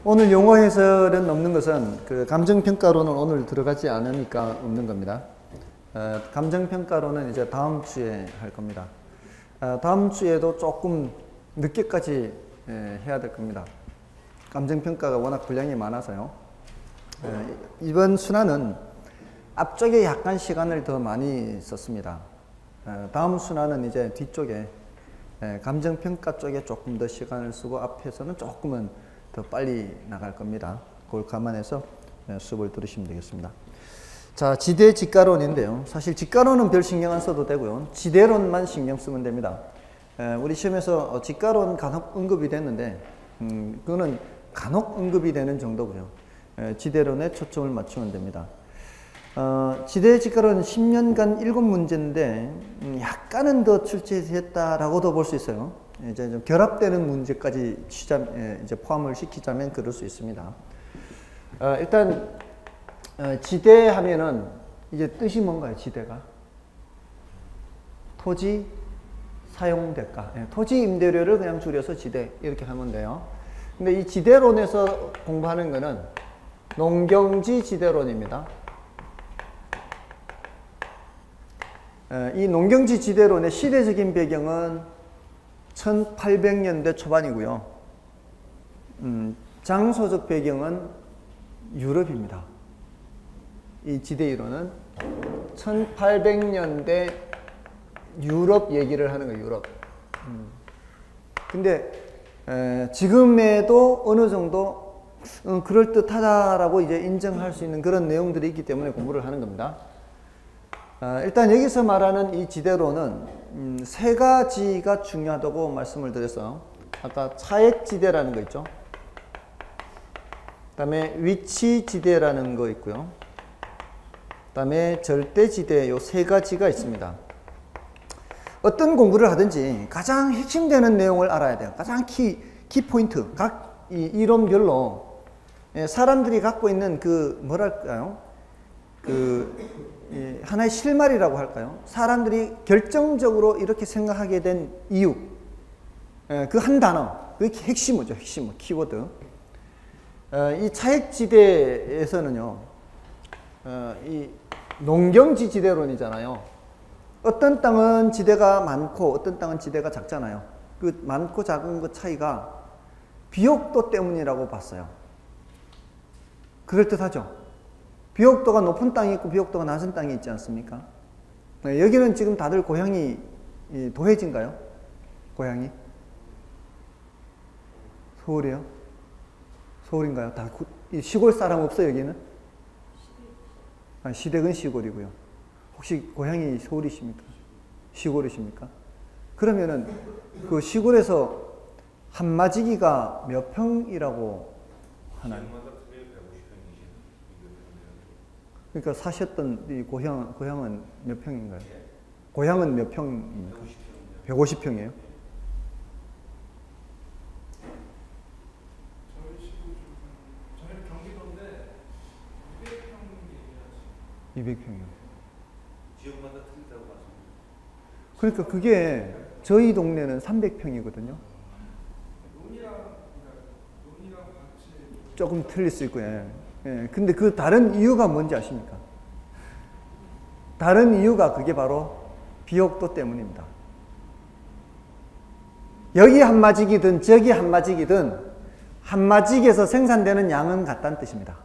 오늘 용어 해설은 없는 것은 그 감정평가로는 오늘 들어가지 않으니까 없는 겁니다. 감정평가로는 이제 다음 주에 할 겁니다. 다음 주에도 조금 늦게까지 해야 될 겁니다. 감정평가가 워낙 분량이 많아서요. 이번 순환은 앞쪽에 약간 시간을 더 많이 썼습니다. 다음 순환은 이제 뒤쪽에 감정평가 쪽에 조금 더 시간을 쓰고 앞에서는 조금은 더 빨리 나갈 겁니다. 그걸 감안해서 수업을 들으시면 되겠습니다. 자, 지대 직가론인데요. 사실 직가론은 별 신경 안 써도 되고요. 지대론만 신경 쓰면 됩니다. 우리 시험에서 직가론 간혹 언급이 됐는데 그거는 간혹 언급이 되는 정도고요. 지대론에 초점을 맞추면 됩니다. 지대 직가론은 10년간 7문제인데 약간은 더 출제했다라고도 볼 수 있어요. 이제 좀 결합되는 문제까지 이제 포함을 시키자면 그럴 수 있습니다. 일단 지대 하면은 이제 뜻이 뭔가요? 지대가 토지 사용 대가, 토지 임대료를 그냥 줄여서 지대 이렇게 하면 돼요. 근데 이 지대론에서 공부하는 거는 농경지 지대론입니다. 이 농경지 지대론의 시대적인 배경은 1800년대 초반이고요. 장소적 배경은 유럽입니다. 이 지대 이론은 1800년대 유럽 얘기를 하는 거예요. 유럽. 근데 지금에도 어느 정도 그럴듯하다라고 이제 인정할 수 있는 그런 내용들이 있기 때문에 공부를 하는 겁니다. 일단 여기서 말하는 이 지대로는 세 가지가 중요하다고 말씀을 드렸어요. 아까 차액지대라는 거 있죠. 그 다음에 위치지대라는 거 있고요. 그 다음에 절대지대 요 세 가지가 있습니다. 어떤 공부를 하든지 가장 핵심되는 내용을 알아야 돼요. 가장 키포인트. 각 이론별로 사람들이 갖고 있는 그 뭐랄까요? 하나의 실마리라고 할까요? 사람들이 결정적으로 이렇게 생각하게 된 이유. 그 한 단어. 그게 핵심어죠. 핵심어. 키워드. 이 차액지대에서는요. 이 농경지 지대론이잖아요. 어떤 땅은 지대가 많고 어떤 땅은 지대가 작잖아요. 그 많고 작은 그 차이가 비옥도 때문이라고 봤어요. 그럴듯하죠? 비옥도가 높은 땅이 있고 비옥도가 낮은 땅이 있지 않습니까? 여기는 지금 다들 고향이 도해진가요? 고향이? 서울이에요? 서울인가요? 다 시골 사람 없어요, 여기는? 시댁은 시골이고요. 혹시 고향이 서울이십니까? 시골이십니까? 그러면은 그 시골에서 한마지기가 몇 평이라고 하나요? 그러니까 사셨던 이 고향은 몇 평인가요? 고향은 몇 평입니까? 150평이에요? 저희 경기도인데 200평 200평이요. 지역마다 틀리다고 말씀드렸어요. 그러니까 그게 저희 동네는 300평이거든요. 논이랑 같이 조금 틀릴 수 있고, 예. 근데 그 다른 이유가 뭔지 아십니까? 다른 이유가 그게 바로 비옥도 때문입니다. 여기 한마지기든 저기 한마지기든 한마지기에서 생산되는 양은 같다는 뜻입니다.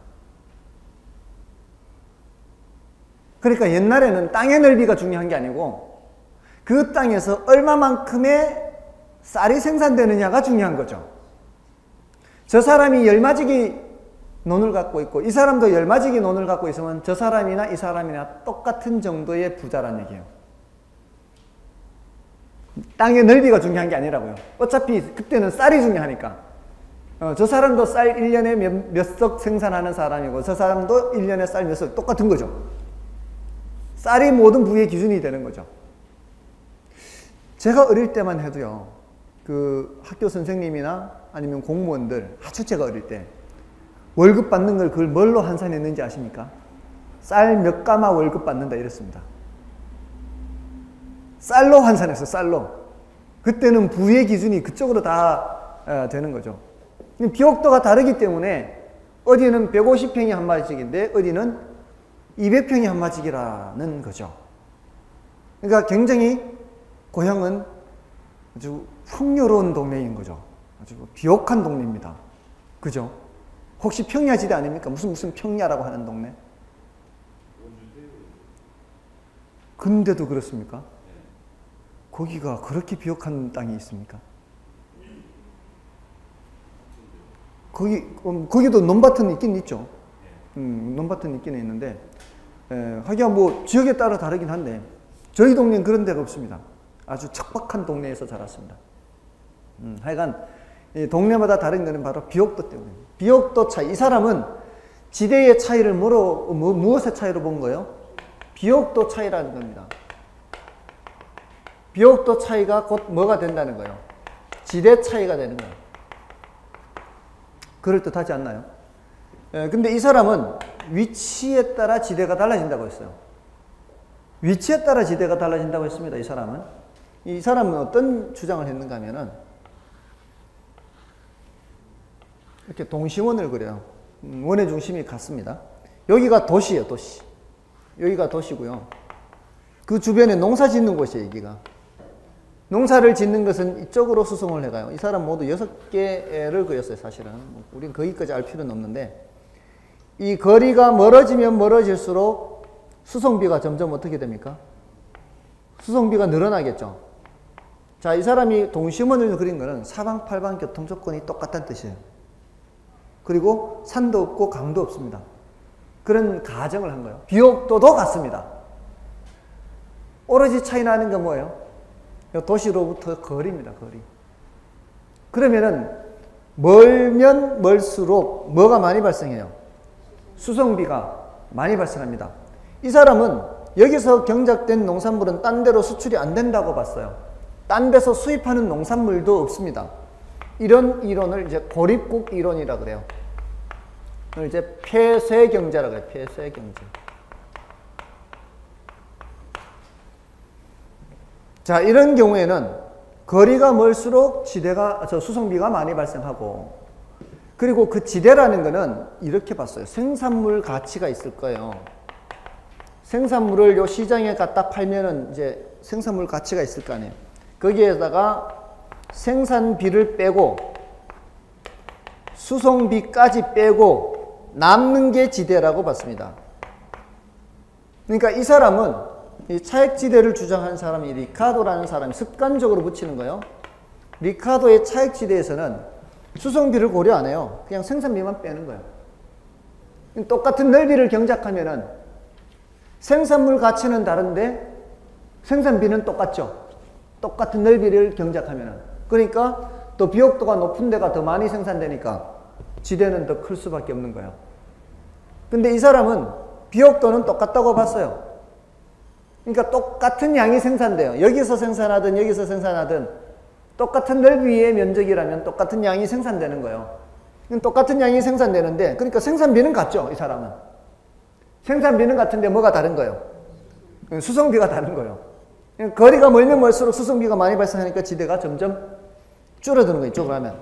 그러니까 옛날에는 땅의 넓이가 중요한 게 아니고 그 땅에서 얼마만큼의 쌀이 생산되느냐가 중요한 거죠. 저 사람이 열마지기 논을 갖고 있고 이 사람도 열마지기 논을 갖고 있으면 저 사람이나 이 사람이나 똑같은 정도의 부자란 얘기예요. 땅의 넓이가 중요한 게 아니라고요. 어차피 그때는 쌀이 중요하니까. 저 사람도 쌀 1년에 몇 석 생산하는 사람이고 저 사람도 1년에 쌀 몇 석 똑같은 거죠. 쌀이 모든 부의 기준이 되는 거죠. 제가 어릴 때만 해도요. 그 학교 선생님이나 아니면 공무원들 아주 제가 어릴 때 월급 받는 걸 그걸 뭘로 환산했는지 아십니까? 쌀 몇 가마 월급 받는다 이랬습니다. 쌀로 환산했어요. 쌀로. 그때는 부의 기준이 그쪽으로 다 되는 거죠. 비옥도가 다르기 때문에 어디는 150평이 한마직인데 어디는 200평이 한마직이라는 거죠. 그러니까 굉장히 고향은 아주 풍요로운 동네인 거죠. 아주 비옥한 동네입니다. 그죠? 혹시 평야지대 아닙니까? 무슨 평야라고 하는 동네? 근데도 그렇습니까? 거기가 그렇게 비옥한 땅이 있습니까? 거기도 논밭은 있긴 있죠. 논밭은 있긴 있는데, 하기야 뭐 지역에 따라 다르긴 한데, 저희 동네는 그런 데가 없습니다. 아주 척박한 동네에서 자랐습니다. 하여간, 이 동네마다 다른 것은 바로 비옥도 때문입니다. 비옥도 차이. 이 사람은 지대의 차이를 무엇의 차이로 본 거예요? 비옥도 차이라는 겁니다. 비옥도 차이가 곧 뭐가 된다는 거예요? 지대 차이가 되는 거예요. 그럴듯하지 않나요? 근데 이 사람은 위치에 따라 지대가 달라진다고 했어요. 위치에 따라 지대가 달라진다고 했습니다. 이 사람은 어떤 주장을 했는가 하면은 이렇게 동심원을 그려요. 원의 중심이 같습니다. 여기가 도시예요, 도시. 여기가 도시고요. 그 주변에 농사 짓는 곳이에요, 여기가. 농사를 짓는 것은 이쪽으로 수송을 해가요. 이 사람 모두 6개를 그렸어요, 사실은. 우린 거기까지 알 필요는 없는데, 이 거리가 멀어지면 멀어질수록 수송비가 점점 어떻게 됩니까? 수송비가 늘어나겠죠. 자, 이 사람이 동심원을 그린 거는 사방팔방 교통 조건이 똑같다는 뜻이에요. 그리고 산도 없고 강도 없습니다. 그런 가정을 한 거예요. 비옥도도 같습니다. 오로지 차이 나는 건 뭐예요? 도시로부터 거리입니다, 거리. 그러면은 멀면 멀수록 뭐가 많이 발생해요? 수송비가 많이 발생합니다. 이 사람은 여기서 경작된 농산물은 딴 데로 수출이 안 된다고 봤어요. 딴 데서 수입하는 농산물도 없습니다. 이런 이론을 이제 고립국 이론이라 그래요. 이걸 이제 폐쇄경제라 그래요. 폐쇄경제. 자, 이런 경우에는 거리가 멀수록 수송비가 많이 발생하고, 그리고 그 지대라는 거는 이렇게 봤어요. 생산물 가치가 있을 거예요. 생산물을 요 시장에 갖다 팔면은 이제 생산물 가치가 있을 거 아니에요. 거기에다가 생산비를 빼고 수송비까지 빼고 남는 게 지대라고 봤습니다. 그러니까 이 사람은 이 차액지대를 주장하는 사람이 리카도라는 사람이 습관적으로 붙이는 거예요. 리카도의 차액지대에서는 수송비를 고려 안 해요. 그냥 생산비만 빼는 거예요. 똑같은 넓이를 경작하면은 생산물 가치는 다른데 생산비는 똑같죠. 똑같은 넓이를 경작하면은. 그러니까 또 비옥도가 높은 데가 더 많이 생산되니까 지대는 더 클 수밖에 없는 거예요. 근데 이 사람은 비옥도는 똑같다고 봤어요. 그러니까 똑같은 양이 생산돼요. 여기서 생산하든 여기서 생산하든 똑같은 넓이의 면적이라면 똑같은 양이 생산되는 거예요. 똑같은 양이 생산되는데, 그러니까 생산비는 같죠, 이 사람은. 생산비는 같은데 뭐가 다른 거예요? 수송비가 다른 거예요. 거리가 멀면 멀수록 수송비가 많이 발생하니까 지대가 점점 줄어드는 거예요, 이쪽으로 하면.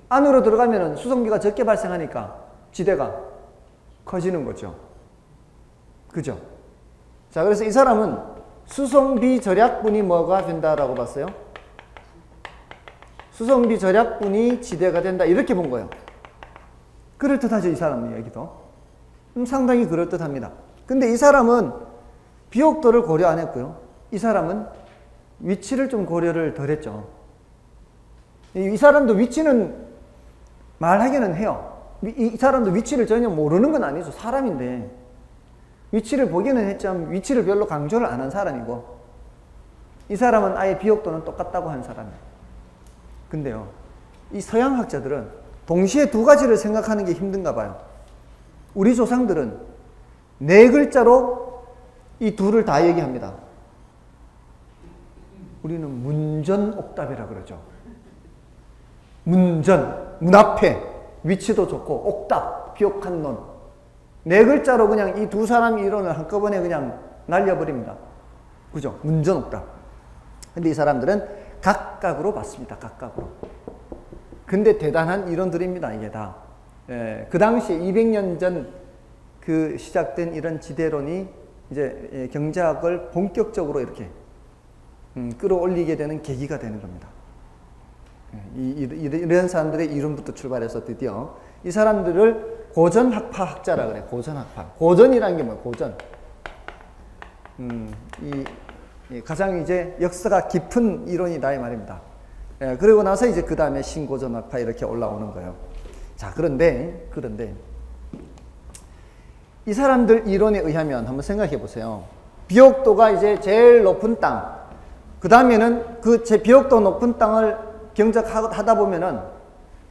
안으로 들어가면 수송비가 적게 발생하니까 지대가 커지는 거죠. 그죠? 자, 그래서 이 사람은 수송비 절약분이 뭐가 된다라고 봤어요? 수송비 절약분이 지대가 된다, 이렇게 본 거예요. 그럴듯하죠, 이 사람 얘기도. 상당히 그럴듯합니다. 근데 이 사람은 비옥도를 고려 안 했고요. 이 사람은 위치를 좀 고려를 덜 했죠. 이 사람도 위치는 말하기는 해요. 이 사람도 위치를 전혀 모르는 건 아니죠. 사람인데. 위치를 보기는 했지만 위치를 별로 강조를 안 한 사람이고, 이 사람은 아예 비옥도는 똑같다고 한 사람이에요. 근데요, 이 서양 학자들은 동시에 두 가지를 생각하는 게 힘든가 봐요. 우리 조상들은 4글자로 이 둘을 다 얘기합니다. 우리는 문전옥답이라 그러죠. 문전, 문 앞에 위치도 좋고, 옥답, 비옥한 논. 4글자로 그냥 이 두 사람 이론을 한꺼번에 그냥 날려버립니다. 그죠? 문전옥답. 근데 이 사람들은 각각으로 봤습니다. 각각으로. 근데 대단한 이론들입니다, 이게 다. 예, 그 당시에 200년 전 그 시작된 이런 지대론이 이제 경제학을 본격적으로 이렇게 끌어올리게 되는 계기가 되는 겁니다. 이런 사람들의 이론부터 출발해서 드디어 이 사람들을 고전학파 학자라 그래. 고전학파. 고전이라는 게 뭐예요? 고전. 가장 이제 역사가 깊은 이론이다 이 말입니다. 예, 그리고 나서 이제 그 다음에 신고전학파 이렇게 올라오는 거예요. 자, 그런데 이 사람들 이론에 의하면 한번 생각해 보세요. 비옥도가 이제 제일 높은 땅, 그 다음에는 그 제 비옥도 높은 땅을 경작하다 보면은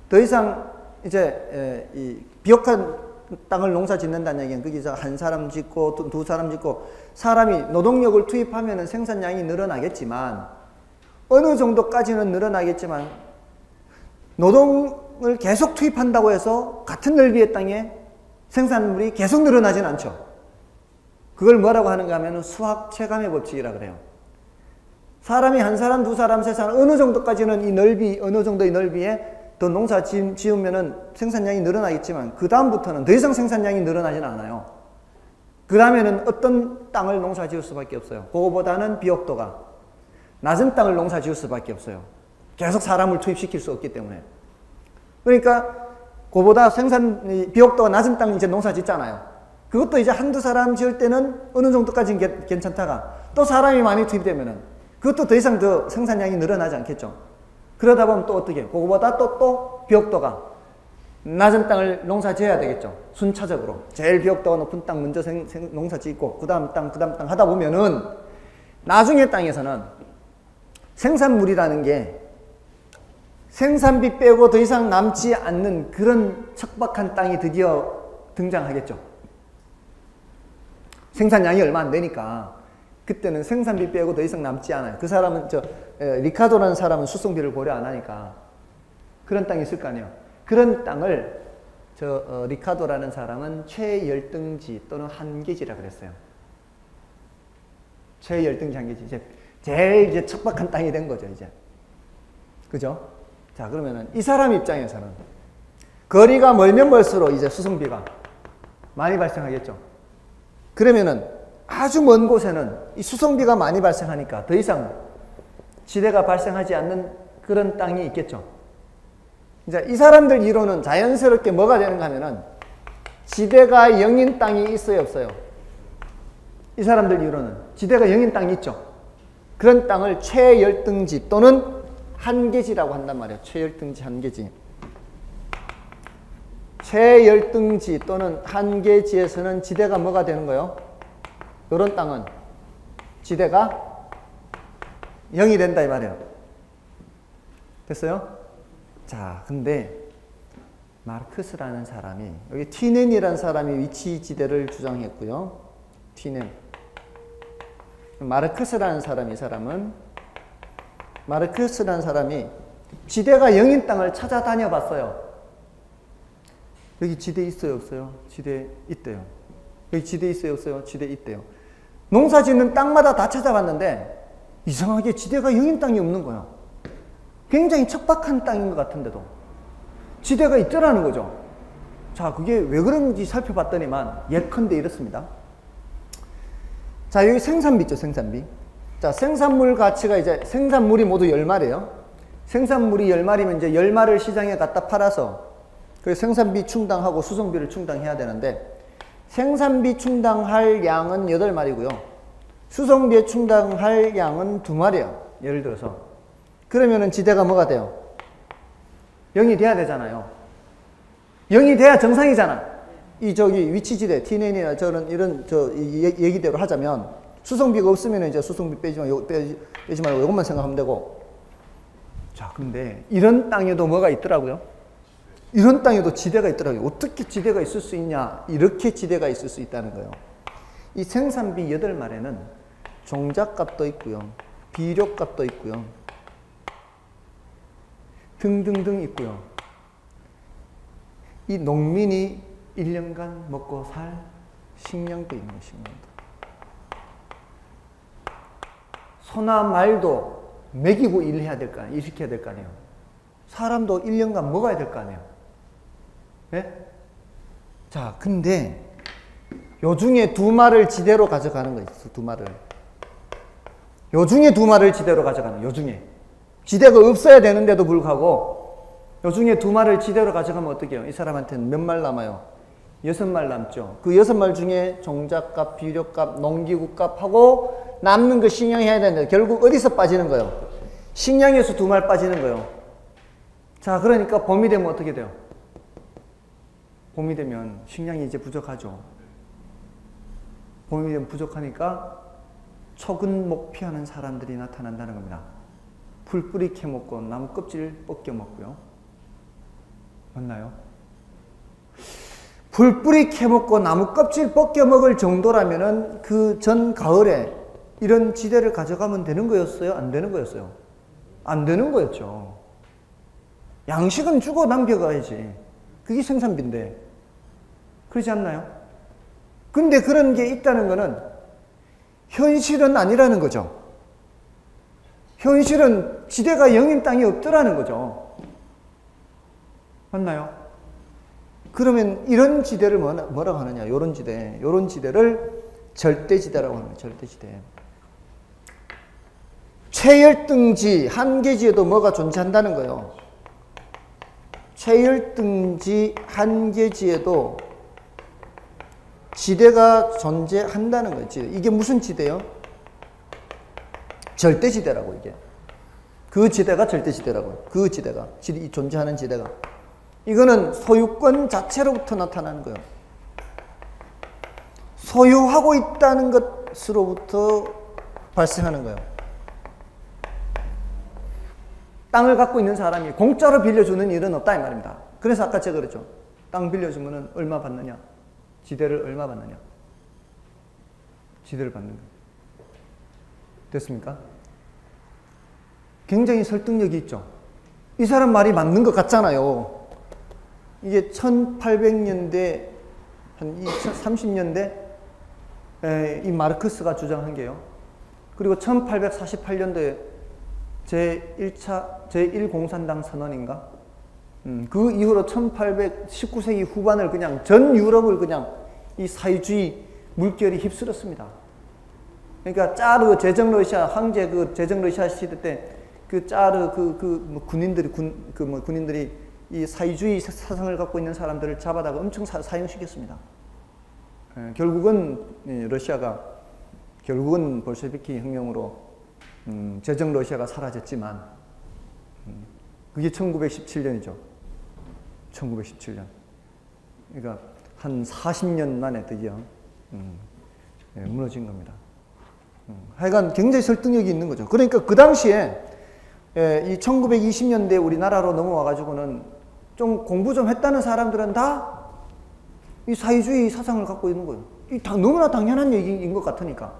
더 이상 이제 이 비옥한 땅을 농사 짓는다는 얘기는 거기서 한 사람 짓고 두 사람 짓고 사람이 노동력을 투입하면은 생산량이 늘어나겠지만 어느 정도까지는 늘어나겠지만 노동을 계속 투입한다고 해서 같은 넓이의 땅에 생산물이 계속 늘어나진 않죠. 그걸 뭐라고 하는가 하면 수학 체감의 법칙이라 그래요. 사람이 한 사람, 두 사람, 세 사람 어느 정도까지는 이 넓이, 어느 정도의 넓이에 더 농사 지으면은 생산량이 늘어나겠지만 그 다음부터는 더 이상 생산량이 늘어나진 않아요. 그 다음에는 어떤 땅을 농사 지을 수밖에 없어요. 그거보다는 비옥도가 낮은 땅을 농사 지을 수밖에 없어요. 계속 사람을 투입시킬 수 없기 때문에. 그러니까 그보다 비옥도가 낮은 땅 이제 농사 짓잖아요. 그것도 이제 한두 사람 지을 때는 어느 정도까지는 괜찮다가 또 사람이 많이 투입되면은 그것도 더 이상 더 생산량이 늘어나지 않겠죠. 그러다 보면 또 어떻게 그거보다 또 비옥도가 낮은 땅을 농사 지어야 되겠죠. 순차적으로 제일 비옥도가 높은 땅 먼저 농사 짓고 그 다음 땅 하다 보면은 나중에 땅에서는 생산물이라는 게 생산비 빼고 더 이상 남지 않는 그런 척박한 땅이 드디어 등장하겠죠. 생산량이 얼마 안 되니까 그때는 생산비 빼고 더 이상 남지 않아요. 그 사람은 리카도라는 사람은 수송비를 고려 안 하니까 그런 땅이 있을 거 아니에요. 그런 땅을 리카도라는 사람은 최열등지 또는 한계지라 그랬어요. 최열등지 한계지. 이제 제일 이제 척박한 땅이 된 거죠, 이제. 그죠? 자, 그러면은 이 사람 입장에서는 거리가 멀면 멀수록 이제 수송비가 많이 발생하겠죠. 그러면은 아주 먼 곳에는 이 수송비가 많이 발생하니까 더 이상 지대가 발생하지 않는 그런 땅이 있겠죠. 이제 이 사람들 이론은 자연스럽게 뭐가 되는가 하면은 지대가 0인 땅이 있어요, 없어요? 이 사람들 이론은 지대가 0인 땅이 있죠. 그런 땅을 최열등지 또는 한계지라고 한단 말이에요. 최열등지, 한계지. 최열등지 또는 한계지에서는 지대가 뭐가 되는 거예요? 이런 땅은 지대가 0이 된다 이 말이에요. 됐어요? 자, 근데 마르크스라는 사람이 여기 티넨이라는 사람이 위치 지대를 주장했고요. 티넨. 마르크스라는 사람이 이 사람은 마르크스라는 사람이 지대가 0인 땅을 찾아다녀 봤어요. 여기 지대 있어요, 없어요? 지대 있대요. 여기 지대 있어요, 없어요? 지대 있대요. 농사 짓는 땅마다 다 찾아봤는데 이상하게 지대가 0인 땅이 없는 거예요. 굉장히 척박한 땅인 것 같은데도 지대가 있더라는 거죠. 자, 그게 왜 그런지 살펴봤더니만 예컨대 이렇습니다. 자, 여기 생산비 있죠, 생산비. 자, 생산물 가치가 이제 생산물이 모두 10마리예요. 생산물이 10마리면 이제 10마리를 시장에 갖다 팔아서 그 생산비 충당하고 수송비를 충당해야 되는데 생산비 충당할 양은 8마리고요. 수송비에 충당할 양은 2마리예요. 예를 들어서. 그러면은 지대가 뭐가 돼요? 0이 돼야 되잖아요. 0이 돼야 정상이잖아. 저기 위치지대, 티넨이나 이런 얘기대로 하자면 수송비가 없으면 이제 수송비 빼지 말고 이것만 생각하면 되고. 자, 근데 이런 땅에도 뭐가 있더라고요? 이런 땅에도 지대가 있더라고요. 어떻게 지대가 있을 수 있냐? 이렇게 지대가 있을 수 있다는 거예요. 이 생산비 8마리는 종잣값도 있고요. 비료값도 있고요. 등등등 있고요. 이 농민이 1년간 먹고 살 식량도 있는 식량도. 소나 말도 먹이고 일해야 될 거 아니에요. 일시켜야 될 거 아니에요. 사람도 1년간 먹어야 될 거 아니에요. 예? 자, 근데 요 중에 2마를 지대로 가져가는 거 있어. 2마를. 요 중에 2마를 지대로 가져가는 요 중에. 지대가 없어야 되는데도 불구하고 요 중에 2마를 지대로 가져가면 어떻게 해요? 이 사람한테는 몇 말 남아요? 6말 남죠. 그 6말 중에 종잣값, 비료값, 농기구값하고 남는 거 식량해야 되는데 결국 어디서 빠지는 거예요? 식량에서 2말 빠지는 거예요. 자, 그러니까 봄이 되면 어떻게 돼요? 봄이 되면 식량이 이제 부족하죠. 봄이 되면 부족하니까 초근 목피하는 사람들이 나타난다는 겁니다. 풀뿌리 캐먹고 나무 껍질 벗겨 먹고요. 맞나요? 풀뿌리 캐먹고 나무 껍질 벗겨 먹을 정도라면은 그 전 가을에 이런 지대를 가져가면 되는 거였어요? 안 되는 거였어요? 안 되는 거였죠. 양식은 주고 남겨가야지. 그게 생산비인데. 그렇지 않나요? 근데 그런 게 있다는 거는 현실은 아니라는 거죠. 현실은 지대가 영인 땅이 없더라는 거죠. 맞나요? 그러면 이런 지대를 뭐라고 하느냐? 이런 지대를 절대지대라고 하는 거예요. 절대지대. 최열등지, 한계지에도 뭐가 존재한다는 거예요. 최열등지, 한계지에도 지대가 존재한다는 거예요. 이게 무슨 지대요? 절대지대라고, 이게. 그 지대가 절대지대라고요. 그 지대가. 존재하는 지대가. 이거는 소유권 자체로부터 나타나는 거예요. 소유하고 있다는 것으로부터 발생하는 거예요. 땅을 갖고 있는 사람이 공짜로 빌려주는 일은 없다 이 말입니다. 그래서 아까 제가 그랬죠. 땅 빌려주면 얼마 받느냐? 지대를 얼마 받느냐? 지대를 받는 거예요. 됐습니까? 굉장히 설득력이 있죠. 이 사람 말이 맞는 것 같잖아요. 이게 1800년대, 한 2030년대 이 마르크스가 주장한 게요. 그리고 1848년도에 제1공산당 선언인가? 그 이후로 19세기 후반을 그냥 전 유럽을 그냥 이 사회주의 물결이 휩쓸었습니다. 그러니까 짜르 제정 러시아 황제 그 제정 러시아 시대 때 그 짜르 군인들이 이 사회주의 사상을 갖고 있는 사람들을 잡아다가 엄청 사형시켰습니다. 결국은 러시아가 결국은 볼셰비키 혁명으로 제정 러시아가 사라졌지만 그게 1917년이죠. 1917년. 그러니까 한 40년 만에 드디어 무너진 겁니다. 하여간 굉장히 설득력이 있는 거죠. 그러니까 그 당시에 이 1920년대 우리나라로 넘어와가지고는 좀 공부 좀 했다는 사람들은 다 이 사회주의 사상을 갖고 있는 거예요. 너무나 당연한 얘기인 것 같으니까.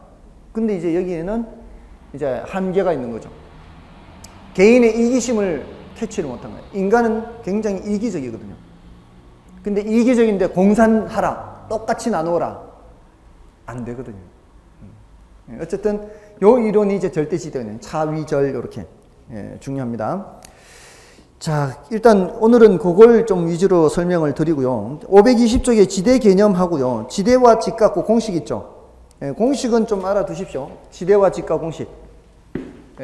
근데 이제 여기에는 이제 한계가 있는 거죠. 개인의 이기심을 캐치를 못한 거예요. 인간은 굉장히 이기적이거든요. 근데 이기적인데 공산하라, 똑같이 나누어라, 안 되거든요. 어쨌든 요 이론이 이제 절대지대는 차위절 이렇게 중요합니다. 자, 일단 오늘은 그걸 좀 위주로 설명을 드리고요. 520쪽에 지대 개념하고요. 지대와 직각고 공식 있죠. 공식은 좀 알아두십시오. 지대와 직각 공식.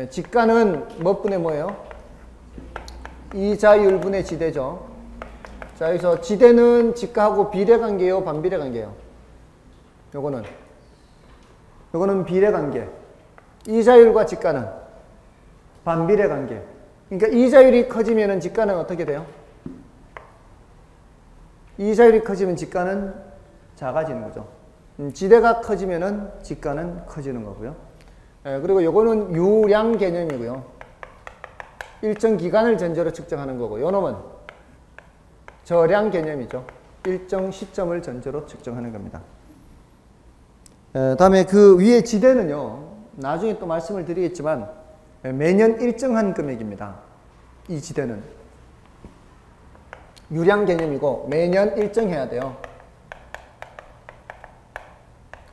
직가는 몇 분의 뭐예요? 이자율분의 지대죠. 자, 여기서 지대는 직가하고 비례관계예요, 반비례관계예요? 요거는 비례관계. 이자율과 직가는 반비례관계. 그러니까 이자율이 커지면 직가는 어떻게 돼요? 이자율이 커지면 직가는 작아지는 거죠. 지대가 커지면 직가는 커지는 거고요. 그리고 요거는 유량 개념이고요. 일정 기간을 전제로 측정하는 거고, 요 놈은 저량 개념이죠. 일정 시점을 전제로 측정하는 겁니다. 다음에 그 위에 지대는요, 나중에 또 말씀을 드리겠지만 매년 일정한 금액입니다. 이 지대는 유량 개념이고 매년 일정해야 돼요.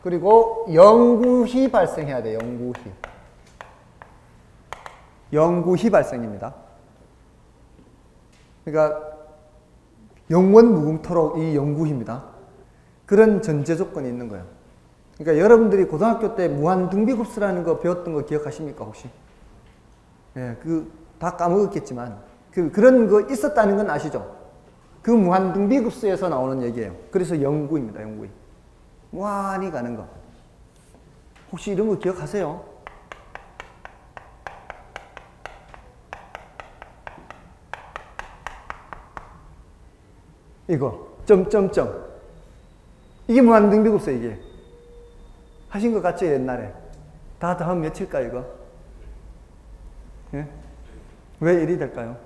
그리고 영구히 발생해야 돼요. 영구히 발생입니다. 그러니까 영원 무궁토록 이 영구입니다. 그런 전제 조건이 있는 거예요. 그러니까 여러분들이 고등학교 때 무한등비급수라는 거 배웠던 거 기억하십니까 혹시? 예, 다 까먹었겠지만 그런 거 있었다는 건 아시죠? 그 무한등비급수에서 나오는 얘기예요. 그래서 영구입니다. 영구. 무한히 가는 거. 혹시 이런 거 기억하세요? 이거 점점점 이게 무한등비급수 이게 하신 것 같죠 옛날에 다 더하면 몇일까 이거? 예? 왜 1이 될까요?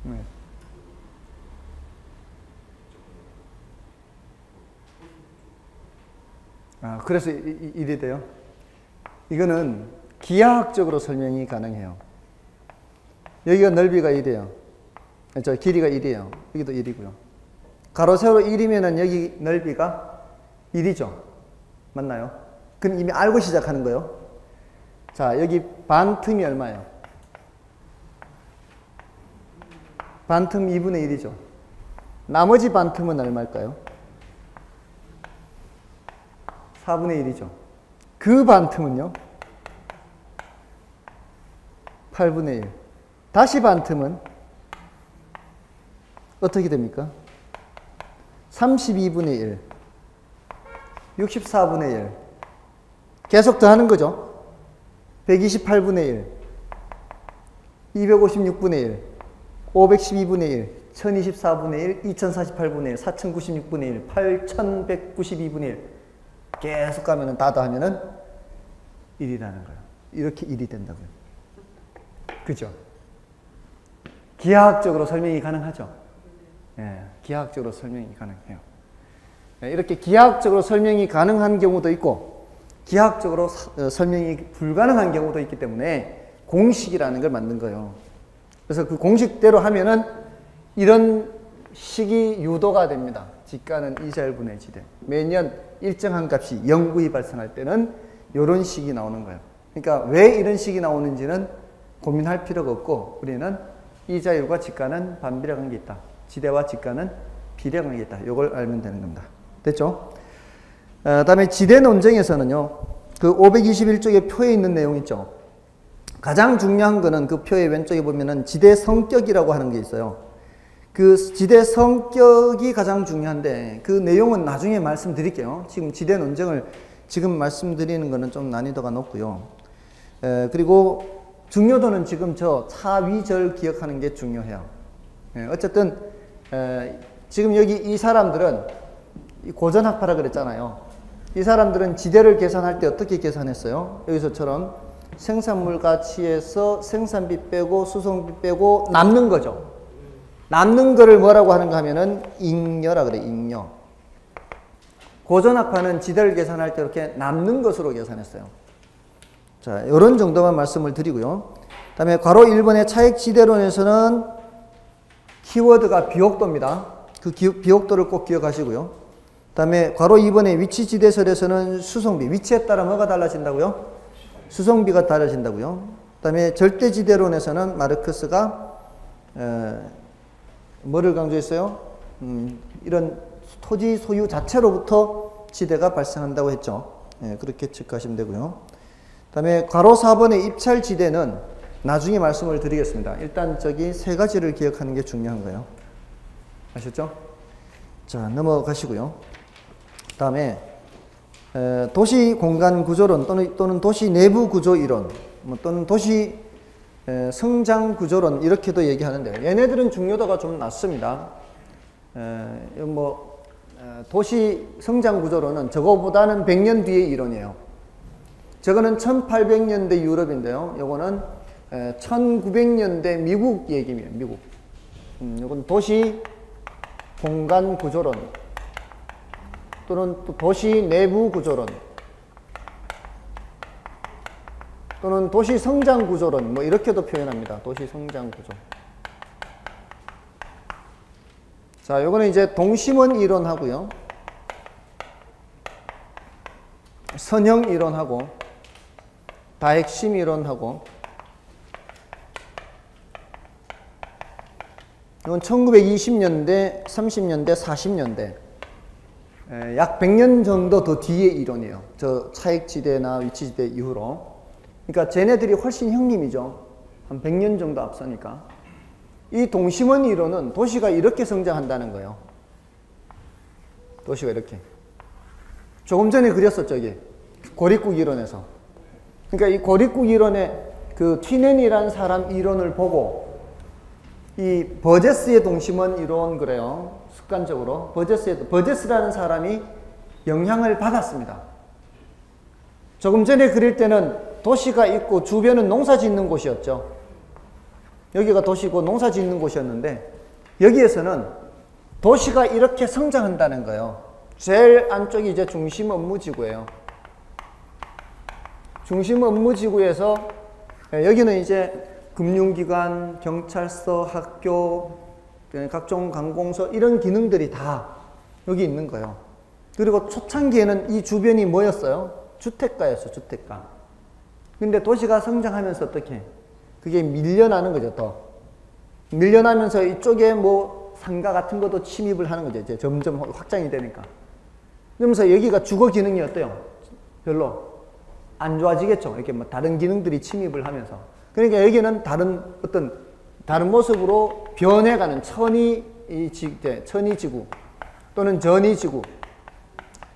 네. 그래서 1이 돼요? 이거는 기하학적으로 설명이 가능해요. 여기가 넓이가 1이에요. 저 길이가 1이에요. 여기도 1이고요. 가로 세로 1이면은 여기 넓이가 1이죠. 맞나요? 그럼 이미 알고 시작하는 거예요. 자, 여기 반틈이 얼마예요? 반틈 2분의 1이죠. 나머지 반틈은 얼마일까요? 4분의 1이죠. 그 반틈은요? 8분의 1. 다시 반틈은 어떻게 됩니까? 32분의 1. 64분의 1. 계속 더하는 거죠. 128분의 1. 256분의 1. 512분의 1. 1024분의 1. 2048분의 1. 4096분의 1. 8192분의 1. 계속 가면은 다 더하면은 1이라는 거예요. 이렇게 1이 된다고요. 그죠? 기하학적으로 설명이 가능하죠? 예, 기하학적으로 설명이 가능해요. 예, 이렇게 기하학적으로 설명이 가능한 경우도 있고, 기하학적으로 설명이 불가능한 경우도 있기 때문에 공식이라는 걸 만든 거예요. 그래서 그 공식대로 하면은 이런 식이 유도가 됩니다. 직가는 2자1분의 지대. 매년 일정한 값이 영구히 발생할 때는 이런 식이 나오는 거예요. 그러니까 왜 이런 식이 나오는지는 고민할 필요가 없고 우리는 이자율과 직가는 반비례관계 있다. 지대와 직가는 비례관계 있다. 이걸 알면 되는 겁니다. 됐죠? 다음에 지대 논쟁에서는요. 그 521쪽에 표에 있는 내용 있죠. 가장 중요한 거는 그 표의 왼쪽에 보면은 지대 성격이라고 하는 게 있어요. 그 지대 성격이 가장 중요한데 그 내용은 나중에 말씀드릴게요. 지금 지대 논쟁을 지금 말씀드리는 거는 좀 난이도가 높고요. 그리고 중요도는 지금 저 차위절 기억하는 게 중요해요. 어쨌든 지금 여기 이 사람들은 고전학파라 그랬잖아요. 이 사람들은 지대를 계산할 때 어떻게 계산했어요? 여기서처럼 생산물 가치에서 생산비 빼고 수송비 빼고 남는 거죠. 남는 거를 뭐라고 하는가 하면은 잉여라 그래, 잉여. 고전학파는 지대를 계산할 때 이렇게 남는 것으로 계산했어요. 자, 이런 정도만 말씀을 드리고요. 그 다음에 괄호 1번의 차액지대론에서는 키워드가 비옥도입니다. 그 비옥도를 꼭 기억하시고요. 그 다음에 괄호 2번의 위치지대설에서는 수송비, 위치에 따라 뭐가 달라진다고요? 수송비가 달라진다고요. 그 다음에 절대지대론에서는 마르크스가 뭐를 강조했어요? 이런 토지 소유 자체로부터 지대가 발생한다고 했죠. 그렇게 체크하시면 되고요. 그 다음에 괄호 4번의 입찰지대는 나중에 말씀을 드리겠습니다. 일단 저기 세 가지를 기억하는 게 중요한 거예요. 아셨죠? 자, 넘어가시고요. 그 다음에 도시 공간 구조론 또는 도시 내부 구조 이론 또는 도시 성장 구조론 이렇게도 얘기하는데 얘네들은 중요도가 좀 낮습니다. 도시 성장 구조론은 저거보다는 100년 뒤의 이론이에요. 저거는 1800년대 유럽인데요. 요거는 1900년대 미국 얘기입니다. 미국. 요건 도시 공간 구조론 또는 또 도시 내부 구조론 또는 도시 성장 구조론 뭐 이렇게도 표현합니다. 도시 성장 구조. 자, 요거는 이제 동심원 이론하고요. 선형 이론하고 다핵심 이론하고 이건 1920년대, 30년대, 40년대. 약 100년 정도 더 뒤의 이론이에요. 저 차익지대나 위치지대 이후로. 그러니까 쟤네들이 훨씬 형님이죠. 한 100년 정도 앞서니까. 이 동심원 이론은 도시가 이렇게 성장한다는 거예요. 도시가 이렇게. 조금 전에 그렸었죠, 이게. 고립국 이론에서. 그러니까 이 고립국 이론의 그 튀넨이라는 사람 이론을 보고 이 버제스의 동심원 이론 그래요. 습관적으로. 버제스라는 사람이 영향을 받았습니다. 조금 전에 그릴 때는 도시가 있고 주변은 농사 짓는 곳이었죠. 여기가 도시고 농사 짓는 곳이었는데 여기에서는 도시가 이렇게 성장한다는 거예요. 제일 안쪽이 이제 중심 업무지구예요. 중심 업무지구에서 여기는 이제 금융기관, 경찰서, 학교, 각종 관공서 이런 기능들이 다 여기 있는 거예요. 그리고 초창기에는 이 주변이 뭐였어요? 주택가였어요. 주택가. 근데 도시가 성장하면서 어떻게? 그게 밀려나는 거죠. 더 밀려나면서 이쪽에 뭐 상가 같은 것도 침입을 하는 거죠. 이제 점점 확장이 되니까. 그러면서 여기가 주거 기능이 어때요? 별로 안 좋아지겠죠. 이렇게 뭐 다른 기능들이 침입을 하면서. 그러니까 여기는 다른 모습으로 변해가는 천이지구 또는 전이지구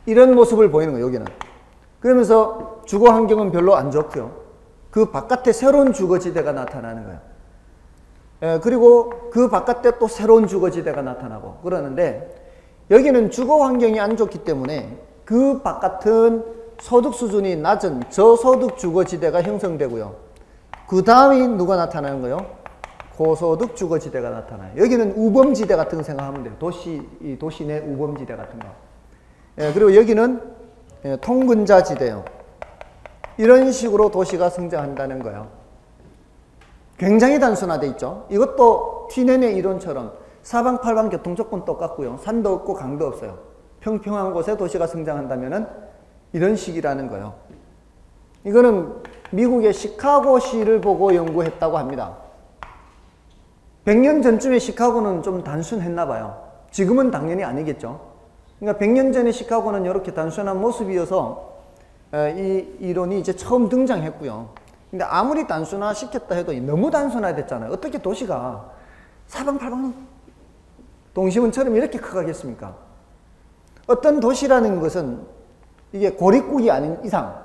이런 모습을 보이는 거예요. 여기는. 그러면서 주거 환경은 별로 안 좋고요. 그 바깥에 새로운 주거지대가 나타나는 거예요. 그리고 그 바깥에 또 새로운 주거지대가 나타나고 그러는데 여기는 주거 환경이 안 좋기 때문에 그 바깥은 소득 수준이 낮은 저소득 주거지대가 형성되고요. 그 다음이 누가 나타나는 거예요? 고소득 주거지대가 나타나요. 여기는 우범지대 같은 거 생각하면 돼요. 도시 내 우범지대 같은 거. 그리고 여기는 통근자지대요. 이런 식으로 도시가 성장한다는 거예요. 굉장히 단순화되어 있죠. 이것도 튀넨의 이론처럼 사방팔방 교통조건 똑같고요. 산도 없고 강도 없어요. 평평한 곳에 도시가 성장한다면 이런 식이라는 거예요. 이거는 미국의 시카고시를 보고 연구했다고 합니다. 100년 전쯤에 시카고는 좀 단순했나 봐요. 지금은 당연히 아니겠죠. 그러니까 100년 전에 시카고는 이렇게 단순한 모습이어서 이 이론이 이제 처음 등장했고요. 근데 아무리 단순화시켰다 해도 너무 단순화됐잖아요. 어떻게 도시가 사방팔방 동심원처럼 이렇게 커가겠습니까? 어떤 도시라는 것은 이게 고립국이 아닌 이상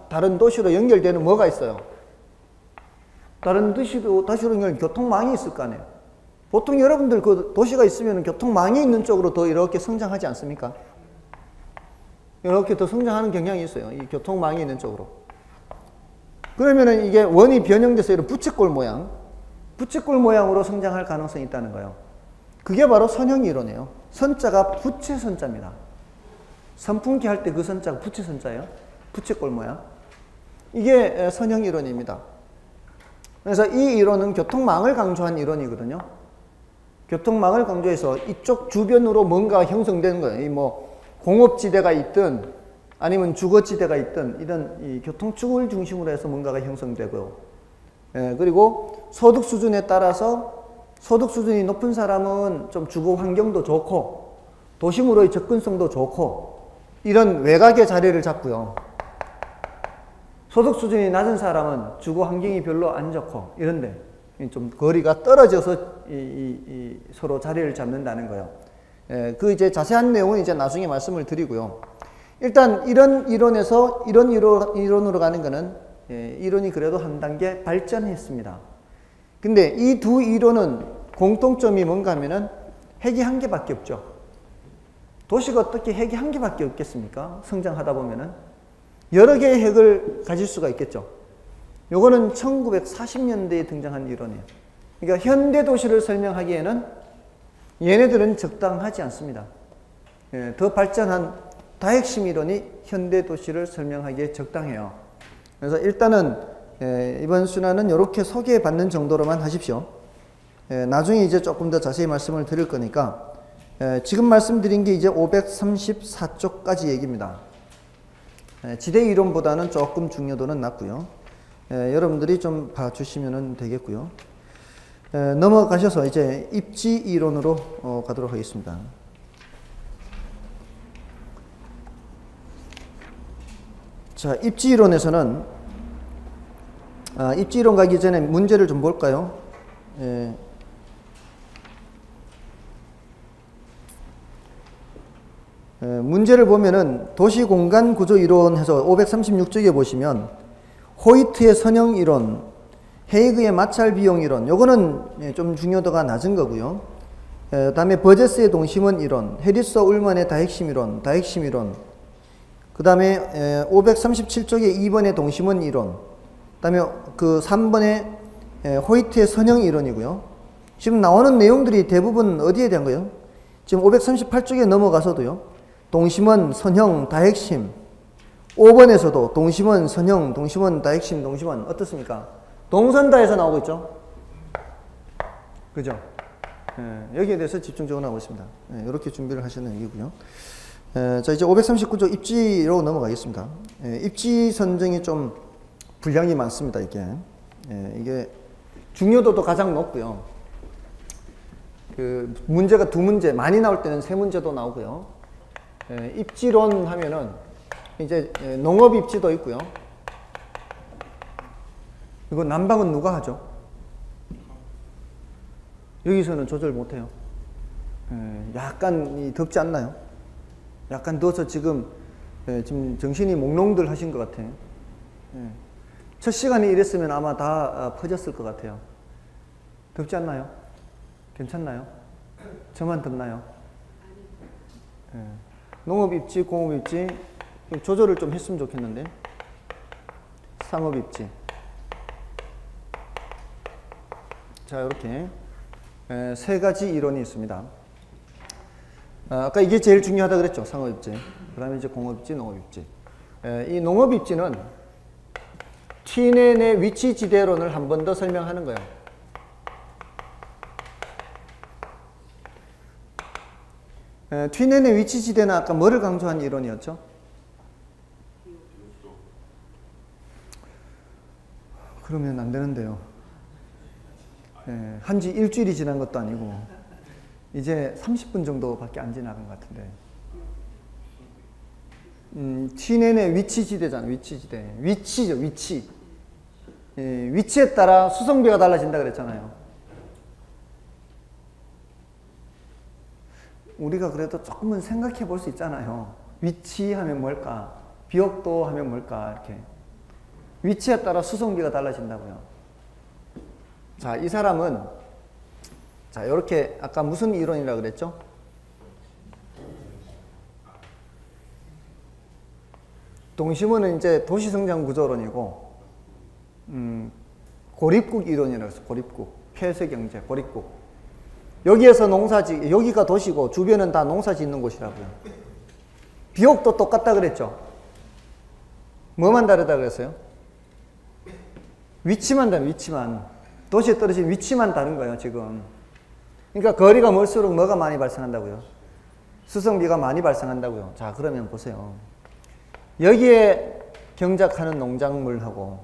다른 도시로 연결되는 뭐가 있어요? 다른 도시로 연결 교통망이 있을 거 아니에요. 보통 여러분들 그 도시가 있으면 교통망이 있는 쪽으로 더 이렇게 성장하지 않습니까? 이렇게 더 성장하는 경향이 있어요. 이 교통망이 있는 쪽으로. 그러면은 이게 원이 변형돼서 이런 부채꼴 모양으로 성장할 가능성이 있다는 거예요. 그게 바로 선형 이론이에요. 선자가 부채선자입니다. 선풍기 할 때 그 선자가 부채선자예요. 부채꼴 모양. 이게 선형 이론입니다. 그래서 이 이론은 교통망을 강조한 이론이거든요. 교통망을 강조해서 이쪽 주변으로 뭔가 형성되는 거예요. 이 뭐 공업지대가 있든 아니면 주거지대가 있든 이런 이 교통축을 중심으로 해서 뭔가가 형성되고, 그리고 소득 수준에 따라서 소득 수준이 높은 사람은 좀 주거 환경도 좋고 도심으로의 접근성도 좋고 이런 외곽의 자리를 잡고요. 소득 수준이 낮은 사람은 주거 환경이 별로 안 좋고 이런데 좀 거리가 떨어져서 서로 자리를 잡는다는 거예요. 그 이제 자세한 내용은 이제 나중에 말씀을 드리고요. 일단 이런 이론에서 이런 이론으로 가는 거는 이론이 그래도 한 단계 발전했습니다. 근데 이 두 이론은 공통점이 뭔가 하면은 핵이 한 개밖에 없죠. 도시가 어떻게 핵이 한 개밖에 없겠습니까? 성장하다 보면은 여러 개의 핵을 가질 수가 있겠죠. 요거는 1940년대에 등장한 이론이에요. 그러니까 현대 도시를 설명하기에는 얘네들은 적당하지 않습니다. 더 발전한 다핵심 이론이 현대 도시를 설명하기에 적당해요. 그래서 일단은 이번 순환은 이렇게 소개받는 정도로만 하십시오. 나중에 이제 조금 더 자세히 말씀을 드릴 거니까 지금 말씀드린 게 이제 534쪽까지 얘기입니다. 지대 이론보다는 조금 중요도는 낮고요. 여러분들이 좀 봐주시면 되겠고요. 넘어가셔서 이제 입지 이론으로 가도록 하겠습니다. 자, 입지 이론에서는 입지 이론 가기 전에 문제를 좀 볼까요? 문제를 보면은 도시 공간 구조 이론 해서 536쪽에 보시면 호이트의 선형 이론, 헤이그의 마찰 비용 이론, 요거는 좀 중요도가 낮은 거고요. 다음에 버제스의 동심원 이론, 해리스 울먼의 다핵심 이론, 그 다음에 537쪽에 2번의 동심원 이론, 그 다음에 그 3번의 호이트의 선형 이론이고요. 지금 나오는 내용들이 대부분 어디에 대한 거예요? 지금 538쪽에 넘어가서도요. 동심원, 선형, 다핵심. 5번에서도 동심원, 선형, 동심원, 다핵심, 동심원. 어떻습니까? 동선다에서 나오고 있죠? 그죠? 여기에 대해서 집중적으로 나오고 있습니다. 이렇게 준비를 하시는 얘기고요. 자, 이제 539조 입지로 넘어가겠습니다. 입지 선정이 좀 분량이 많습니다, 이게. 이게 중요도도 가장 높고요. 그 문제가 2문제, 많이 나올 때는 3문제도 나오고요. 입지론 하면은 이제 농업 입지도 있고요. 이거 난방은 누가 하죠? 여기서는 조절 못해요. 약간 덥지 않나요? 약간 더워서 지금 정신이 몽롱들 하신 것 같아요. 첫 시간에 이랬으면 아마 다 퍼졌을 것 같아요. 덥지 않나요? 괜찮나요? 저만 덥나요? 농업 입지, 공업 입지 조절을 좀 했으면 좋겠는데. 상업 입지. 자, 이렇게 3가지 이론이 있습니다. 아까 이게 제일 중요하다 그랬죠. 상업 입지. 그 다음에 이제 공업 입지, 농업 입지. 이 농업 입지는 티넨의 위치 지대론을 한 번 더 설명하는 거예요. 튀넨의 위치 지대는 아까 뭐를 강조한 이론이었죠? 그러면 안 되는데요. 한지 일주일이 지난 것도 아니고 이제 30분 정도밖에 안 지나간 것 같은데. 튀넨의 위치 지대잖아요. 위치 지대. 위치죠, 위치. 위치에 따라 수성비가 달라진다 그랬잖아요. 우리가 그래도 조금은 생각해 볼 수 있잖아요. 위치하면 뭘까? 비옥도 하면 뭘까? 이렇게. 위치에 따라 수송비가 달라진다고요. 자, 이 사람은, 자, 이렇게, 아까 무슨 이론이라고 그랬죠? 동심원은 이제 도시성장 구조론이고, 고립국 이론이라고 했어요. 고립국. 폐쇄경제, 고립국. 여기에서 농사지, 여기가 도시고 주변은 다 농사 짓는 곳이라고요. 비옥도 똑같다 그랬죠. 뭐만 다르다 그랬어요? 위치만 다른 위치만. 도시에 떨어진 위치만 다른 거예요, 지금. 그러니까 거리가 멀수록 뭐가 많이 발생한다고요? 수성비가 많이 발생한다고요. 자, 그러면 보세요. 여기에 경작하는 농작물하고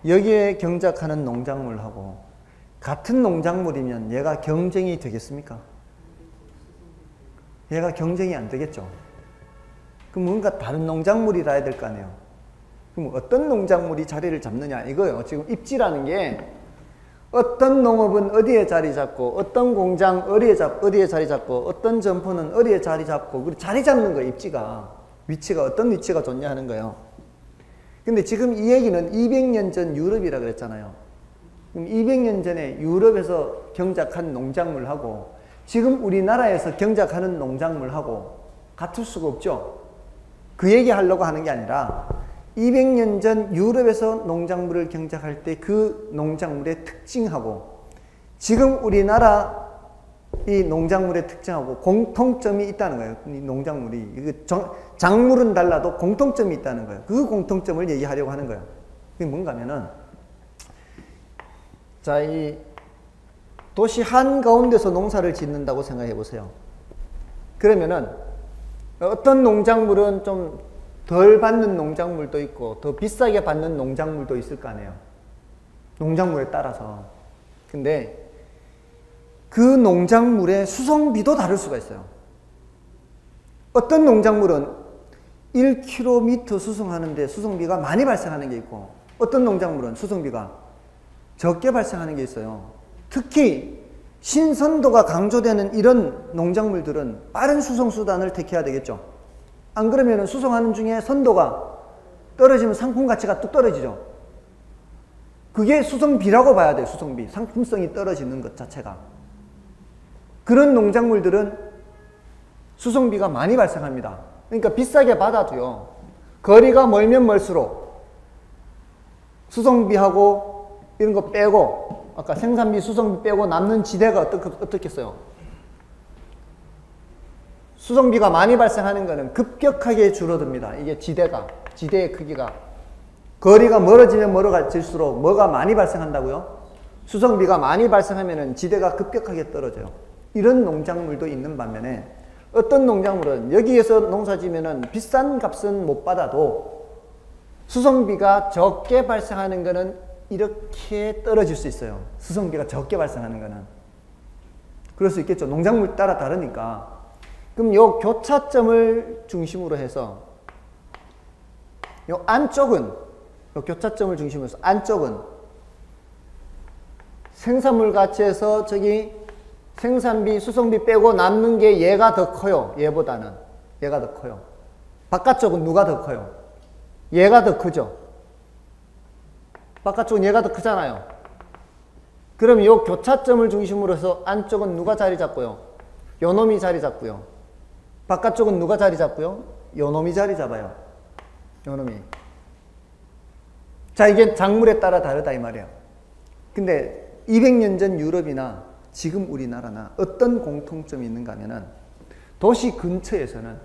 여기에 경작하는 농작물하고 같은 농작물이면 얘가 경쟁이 되겠습니까? 얘가 경쟁이 안 되겠죠. 그럼 뭔가 다른 농작물이라 해야 될 거 아니에요. 그럼 어떤 농작물이 자리를 잡느냐 이거예요. 지금 입지라는 게 어떤 농업은 어디에 자리 잡고 어떤 공장 어디에 자리 잡고 어떤 점포는 어디에 자리 잡고 그리고 자리 잡는 거예요. 입지가. 위치가 어떤 위치가 좋냐 하는 거예요. 근데 지금 이 얘기는 200년 전 유럽이라 그랬잖아요. 200년 전에 유럽에서 경작한 농작물하고 지금 우리나라에서 경작하는 농작물하고 같을 수가 없죠. 그 얘기 하려고 하는 게 아니라 200년 전 유럽에서 농작물을 경작할 때 그 농작물의 특징하고 지금 우리나라 이 농작물의 특징하고 공통점이 있다는 거예요. 이 농작물이. 작물은 달라도 공통점이 있다는 거예요. 그 공통점을 얘기하려고 하는 거예요. 그게 뭔가 하면은 자, 이 도시 한가운데서 농사를 짓는다고 생각해 보세요. 그러면은 어떤 농작물은 좀 덜 받는 농작물도 있고 더 비싸게 받는 농작물도 있을 거 아니에요. 농작물에 따라서. 근데 그 농작물의 수송비도 다를 수가 있어요. 어떤 농작물은 1km 수송하는데 수송비가 많이 발생하는 게 있고, 어떤 농작물은 수송비가 적게 발생하는 게 있어요. 특히 신선도가 강조되는 이런 농작물들은 빠른 수송 수단을 택해야 되겠죠. 안 그러면 수송하는 중에 선도가 떨어지면 상품 가치가 뚝 떨어지죠. 그게 수송비라고 봐야 돼요. 수송비. 상품성이 떨어지는 것 자체가. 그런 농작물들은 수송비가 많이 발생합니다. 그러니까 비싸게 받아도요, 거리가 멀면 멀수록 수송비하고 이런 거 빼고, 아까 생산비, 수송비 빼고 남는 지대가 어떻겠어요? 수송비가 많이 발생하는 거는 급격하게 줄어듭니다. 이게 지대의 크기가. 거리가 멀어지면 멀어질수록 뭐가 많이 발생한다고요? 수송비가 많이 발생하면 지대가 급격하게 떨어져요. 이런 농작물도 있는 반면에, 어떤 농작물은 여기에서 농사 지면은 비싼 값은 못 받아도 수송비가 적게 발생하는 거는 이렇게 떨어질 수 있어요. 수송비가 적게 발생하는 거는. 그럴 수 있겠죠. 농작물 따라 다르니까. 그럼 요 교차점을 중심으로 해서 요 안쪽은, 요 교차점을 중심으로 해서 안쪽은 생산물 가치에서 저기 생산비, 수송비 빼고 남는 게 얘가 더 커요. 얘보다는. 얘가 더 커요. 바깥쪽은 누가 더 커요? 얘가 더 크죠. 바깥쪽은 얘가 더 크잖아요. 그럼 이 교차점을 중심으로 해서 안쪽은 누가 자리 잡고요? 요 놈이 자리 잡고요. 바깥쪽은 누가 자리 잡고요? 요 놈이 자리 잡아요. 요 놈이. 자, 이게 작물에 따라 다르다 이 말이에요. 근데 200년 전 유럽이나 지금 우리나라나 어떤 공통점이 있는가 하면은, 도시 근처에서는,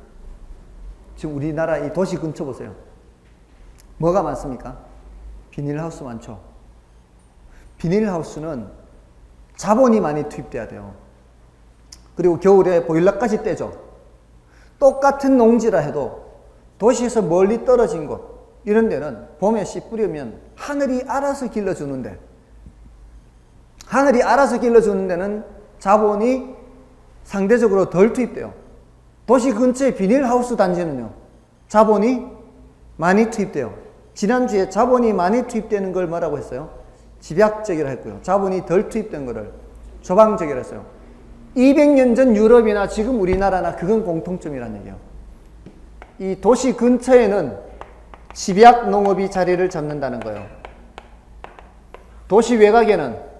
지금 우리나라 이 도시 근처 보세요. 뭐가 많습니까? 비닐하우스 많죠. 비닐하우스는 자본이 많이 투입돼야 돼요. 그리고 겨울에 보일러까지 떼죠. 똑같은 농지라 해도 도시에서 멀리 떨어진 곳, 이런 데는 봄에 씨 뿌리면 하늘이 알아서 길러주는데, 하늘이 알아서 길러주는 데는 자본이 상대적으로 덜 투입돼요. 도시 근처의 비닐하우스 단지는요, 자본이 많이 투입돼요. 지난주에 자본이 많이 투입되는 걸 뭐라고 했어요? 집약적이라 했고요. 자본이 덜 투입된 거를 조방적이라 했어요. 200년 전 유럽이나 지금 우리나라나 그건 공통점이라는 얘기예요. 이 도시 근처에는 집약 농업이 자리를 잡는다는 거예요. 도시 외곽에는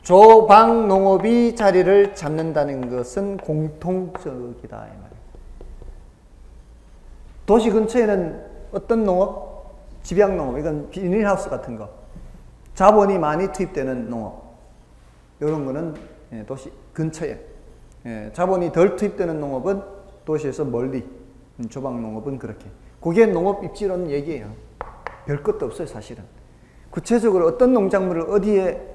조방 농업이 자리를 잡는다는 것은 공통적이다 이 말이에요. 도시 근처에는 어떤 농업? 집약 농업, 이건 비닐하우스 같은 거. 자본이 많이 투입되는 농업. 이런 거는 도시 근처에. 자본이 덜 투입되는 농업은 도시에서 멀리. 조방 농업은 그렇게. 그게 농업 입지론 얘기예요. 별 것도 없어요, 사실은. 구체적으로 어떤 농작물을 어디에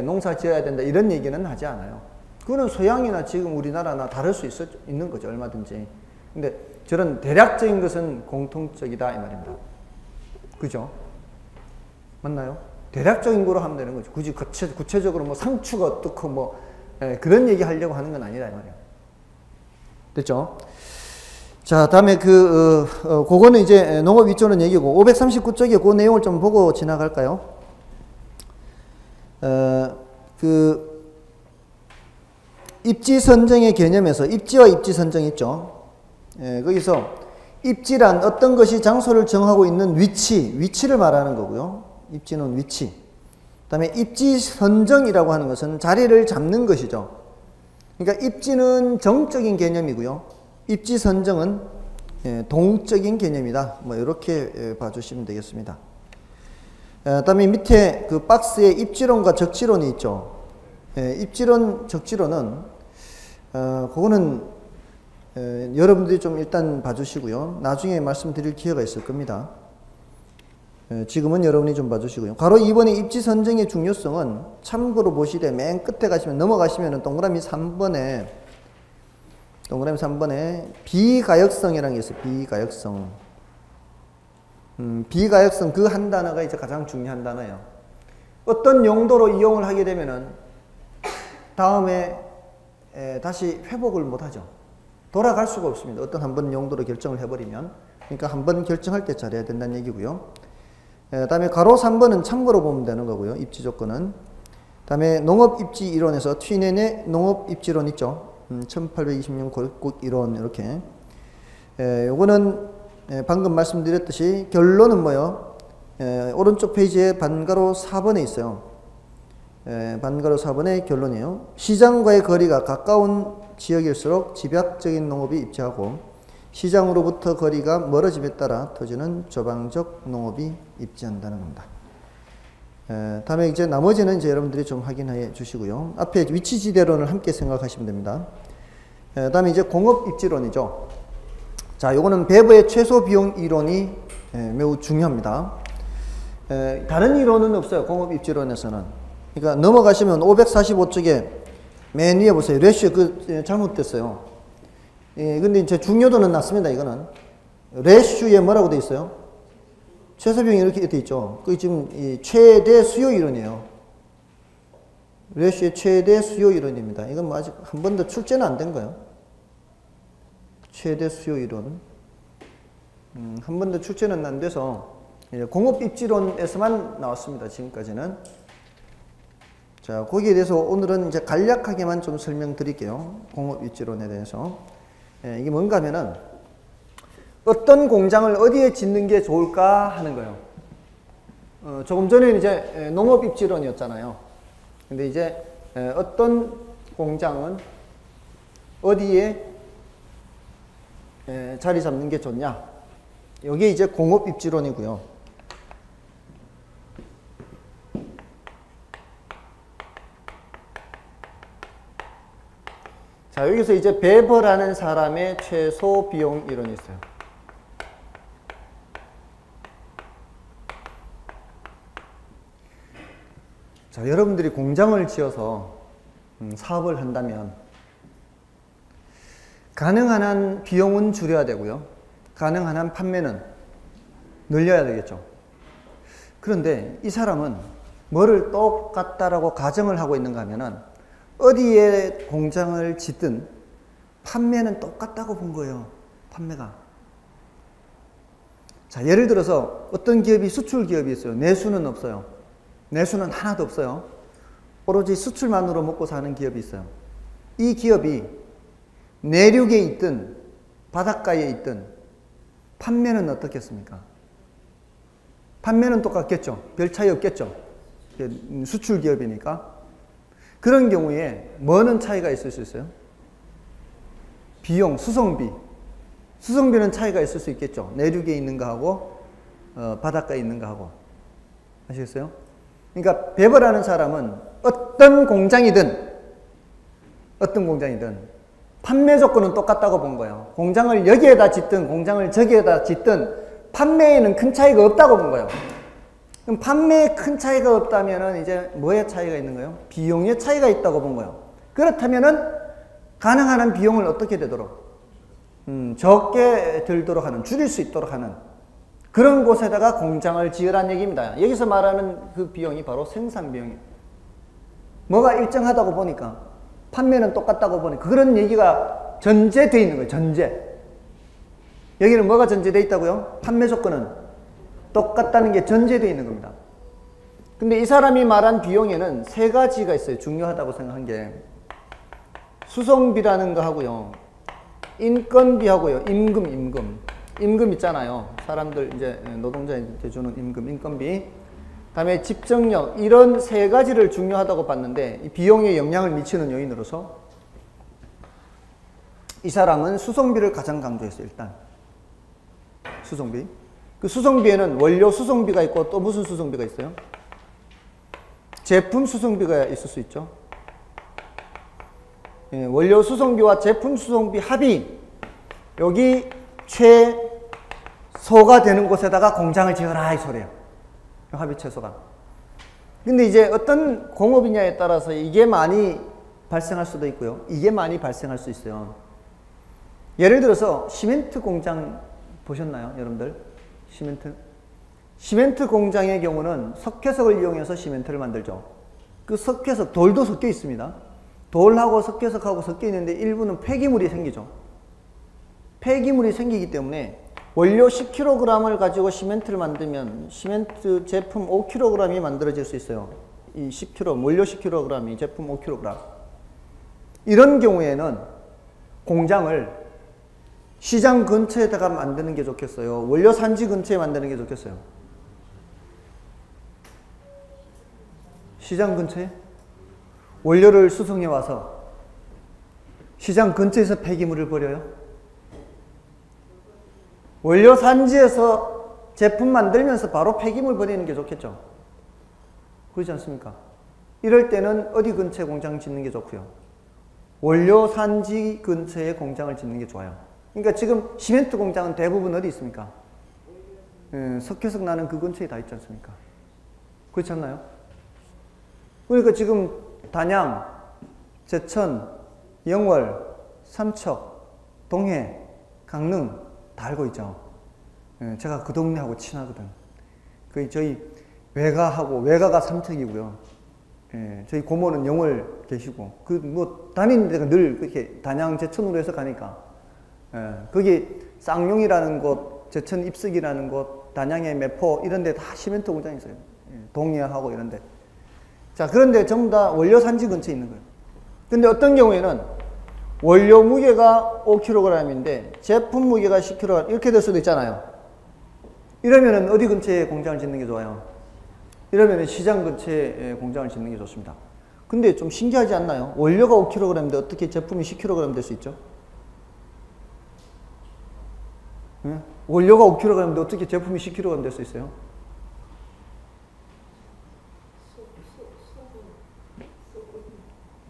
농사 지어야 된다 이런 얘기는 하지 않아요. 그거는 서양이나 지금 우리나라나 다를 수 있는 거죠, 얼마든지. 근데 저런 대략적인 것은 공통적이다 이 말입니다. 그죠? 맞나요? 대략적인 거로 하면 되는 거죠. 굳이 구체적으로 뭐 상추가 어떻고 뭐 그런 얘기 하려고 하는 건 아니다 이 말이에요. 됐죠? 자, 다음에 그거는 이제 농업 위조는 얘기고, 539쪽에 그 내용을 좀 보고 지나갈까요? 입지 선정의 개념에서 입지와 입지 선정 있죠. 거기서 입지란 어떤 것이 장소를 정하고 있는 위치를 말하는 거고요. 입지는 위치. 그 다음에 입지 선정이라고 하는 것은 자리를 잡는 것이죠. 그러니까 입지는 정적인 개념이고요. 입지 선정은 동적인 개념이다. 뭐 이렇게 봐주시면 되겠습니다. 그다음에 밑에 그 박스에 입지론과 적지론이 있죠. 입지론, 적지론은 그거는 여러분들이 좀 일단 봐주시고요. 나중에 말씀드릴 기회가 있을 겁니다. 지금은 여러분이 좀 봐주시고요. 괄호 2번의 입지 선정의 중요성은 참고로 보시되 맨 끝에 가시면 넘어가시면 동그라미 3번에 비가역성이라는 게 있어요. 비가역성. 비가역성 그 한 단어가 이제 가장 중요한 단어예요. 어떤 용도로 이용을 하게 되면은 다음에 다시 회복을 못하죠. 돌아갈 수가 없습니다. 어떤 한 번 용도로 결정을 해버리면. 그러니까 한 번 결정할 때 잘해야 된다는 얘기고요. 다음에 가로 3번은 참고로 보면 되는 거고요. 입지 조건은. 다음에 농업입지 이론에서 튀넨의 농업입지론 있죠. 1826 골국 이론 이렇게. 요거는 방금 말씀드렸듯이 결론은 뭐요? 오른쪽 페이지에 반가로 4번에 있어요. 반가로 4번의 결론이에요. 시장과의 거리가 가까운 지역일수록 집약적인 농업이 입지하고 시장으로부터 거리가 멀어짐에 따라 터지는 저방적 농업이 입지한다는 겁니다. 다음에 이제 나머지는 이제 여러분들이 좀 확인해 주시고요. 앞에 위치지대론을 함께 생각하시면 됩니다. 다음에 이제 공업입지론이죠. 자, 요거는 배부의 최소 비용 이론이 매우 중요합니다. 다른 이론은 없어요. 공업입지론에서는. 그러니까 넘어가시면 545쪽에 맨 위에 보세요. 레시오 잘못됐어요. 근데 이제 중요도는 낮습니다. 이거는 레시오에 뭐라고 돼 있어요? 최소 비용이 이렇게 돼 있죠. 그 지금 이 최대 수요 이론이에요. 레시오의 최대 수요 이론입니다. 이건 뭐 아직 한 번도 출제는 안 된 거예요. 최대 수요 이론. 한 번도 출제는 안 돼서 공업입지론에서만 나왔습니다. 지금까지는. 자, 거기에 대해서 오늘은 이제 간략하게만 좀 설명드릴게요. 공업입지론에 대해서. 이게 뭔가 하면은 어떤 공장을 어디에 짓는 게 좋을까 하는 거예요. 조금 전에는 이제 농업입지론이었잖아요. 근데 이제 어떤 공장은 어디에 자리 잡는 게 좋냐. 여기 이제 공업입지론이고요. 자, 여기서 이제 베버라는 사람의 최소 비용 이론이 있어요. 자, 여러분들이 공장을 지어서 사업을 한다면 가능한 한 비용은 줄여야 되고요. 가능한 한 판매는 늘려야 되겠죠. 그런데 이 사람은 뭐를 똑같다라고 가정을 하고 있는가 하면은 어디에 공장을 짓든 판매는 똑같다고 본 거예요. 판매가. 자, 예를 들어서 어떤 기업이 수출 기업이 있어요. 내수는 없어요. 내수는 하나도 없어요. 오로지 수출만으로 먹고 사는 기업이 있어요. 이 기업이 내륙에 있든 바닷가에 있든 판매는 어떻겠습니까? 판매는 똑같겠죠. 별 차이 없겠죠. 수출 기업이니까. 그런 경우에 뭐는 차이가 있을 수 있어요? 비용, 수송비. 수송비는 차이가 있을 수 있겠죠. 내륙에 있는 거하고 바닷가에 있는 거하고. 아시겠어요? 그러니까 베버라는 사람은 어떤 공장이든 판매 조건은 똑같다고 본 거예요. 공장을 여기에다 짓든 공장을 저기에다 짓든 판매에는 큰 차이가 없다고 본 거예요. 그럼 판매에 큰 차이가 없다면은 이제 뭐에 차이가 있는 거예요? 비용에 차이가 있다고 본 거예요. 그렇다면은 가능한 한 비용을 어떻게 되도록? 적게 들도록 하는, 줄일 수 있도록 하는 그런 곳에다가 공장을 지으라는 얘기입니다. 여기서 말하는 그 비용이 바로 생산 비용이에요. 뭐가 일정하다고 보니까, 판매는 똑같다고 보니까 그런 얘기가 전제되어 있는 거예요. 전제. 여기는 뭐가 전제되어 있다고요? 판매 조건은 똑같다는 게 전제되어 있는 겁니다. 근데 이 사람이 말한 비용에는 세 가지가 있어요. 중요하다고 생각한 게. 수송비라는 거 하고요. 인건비하고요. 임금 있잖아요. 사람들 이제 노동자한테 주는 임금, 인건비. 다음에 집정력. 이런 세 가지를 중요하다고 봤는데 이 비용에 영향을 미치는 요인으로서 이 사람은 수송비를 가장 강조했어요. 일단. 수송비. 그 수송비에는 원료 수송비가 있고 또 무슨 수송비가 있어요? 제품 수송비가 있을 수 있죠. 예, 원료 수송비와 제품 수송비 합이 여기 최소가 되는 곳에다가 공장을 지어라 이 소리예요. 합의 최소가. 근데 이제 어떤 공업이냐에 따라서 이게 많이 발생할 수도 있고요. 이게 많이 발생할 수 있어요. 예를 들어서 시멘트 공장 보셨나요, 여러분들? 시멘트 공장의 경우는 석회석을 이용해서 시멘트를 만들죠. 그 석회석, 돌도 섞여 있습니다. 돌하고 석회석하고 섞여 있는데 일부는 폐기물이 생기죠. 폐기물이 생기기 때문에 원료 10kg을 가지고 시멘트를 만들면 시멘트 제품 5kg이 만들어질 수 있어요. 이 10kg, 원료 10kg이 제품 5kg. 이런 경우에는 공장을 시장 근처에다가 만드는 게 좋겠어요? 원료 산지 근처에 만드는 게 좋겠어요? 시장 근처에? 원료를 수송해 와서 시장 근처에서 폐기물을 버려요? 원료 산지에서 제품 만들면서 바로 폐기물 버리는 게 좋겠죠? 그렇지 않습니까? 이럴 때는 어디 근처에 공장 짓는 게 좋고요? 원료 산지 근처에 공장을 짓는 게 좋아요. 그러니까 지금 시멘트 공장은 대부분 어디 있습니까? 석회석 나는 그 근처에 다 있지 않습니까? 그렇지 않나요? 그러니까 지금 단양, 제천, 영월, 삼척, 동해, 강릉 다 알고 있죠. 제가 그 동네하고 친하거든. 그 저희 외가가 삼척이고요. 저희 고모는 영월 계시고 그 뭐 다니는 데가 늘 그렇게 단양, 제천으로 해서 가니까 거기 쌍용이라는 곳, 제천 입석이라는 곳, 단양의 매포 이런 데 다 시멘트 공장이 있어요. 동해하고 이런 데. 자, 그런데 전부 다 원료 산지 근처에 있는 거예요. 근데 어떤 경우에는 원료 무게가 5kg인데 제품 무게가 10kg 이렇게 될 수도 있잖아요. 이러면은 어디 근처에 공장을 짓는 게 좋아요? 이러면은 시장 근처에 공장을 짓는 게 좋습니다. 근데 좀 신기하지 않나요? 원료가 5kg인데 어떻게 제품이 10kg 될 수 있죠? 원료가 5kg인데 어떻게 제품이 10kg 될 수 있어요?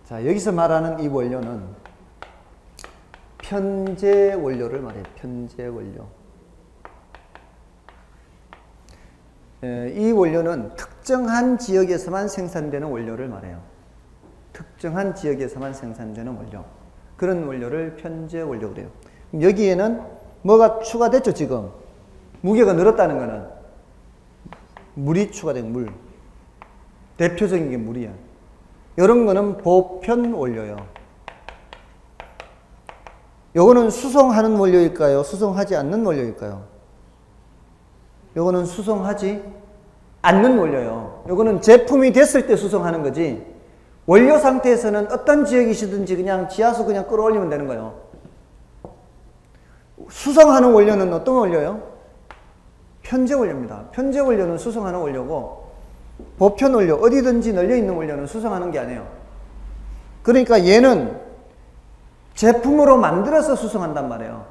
자, 여기서 말하는 이 원료는 편제 원료를 말해요. 편제 원료. 이 원료는 특정한 지역에서만 생산되는 원료를 말해요. 특정한 지역에서만 생산되는 원료. 그런 원료를 편제 원료라고 해요. 여기에는 뭐가 추가됐죠, 지금? 무게가 늘었다는 거는 물이 추가된 물. 대표적인 게 물이야. 이런 거는 보편 원료예요. 요거는 수송하는 원료일까요? 수송하지 않는 원료일까요? 요거는 수송하지 않는 원료예요. 요거는 제품이 됐을 때 수송하는 거지 원료 상태에서는 어떤 지역이시든지 그냥 지하수 그냥 끌어올리면 되는 거예요. 수송하는 원료는 어떤 원료예요? 편제 원료입니다. 편제 원료는 수송하는 원료고 보편 원료, 어디든지 널려있는 원료는 수송하는 게 아니에요. 그러니까 얘는 제품으로 만들어서 수송한단 말이에요.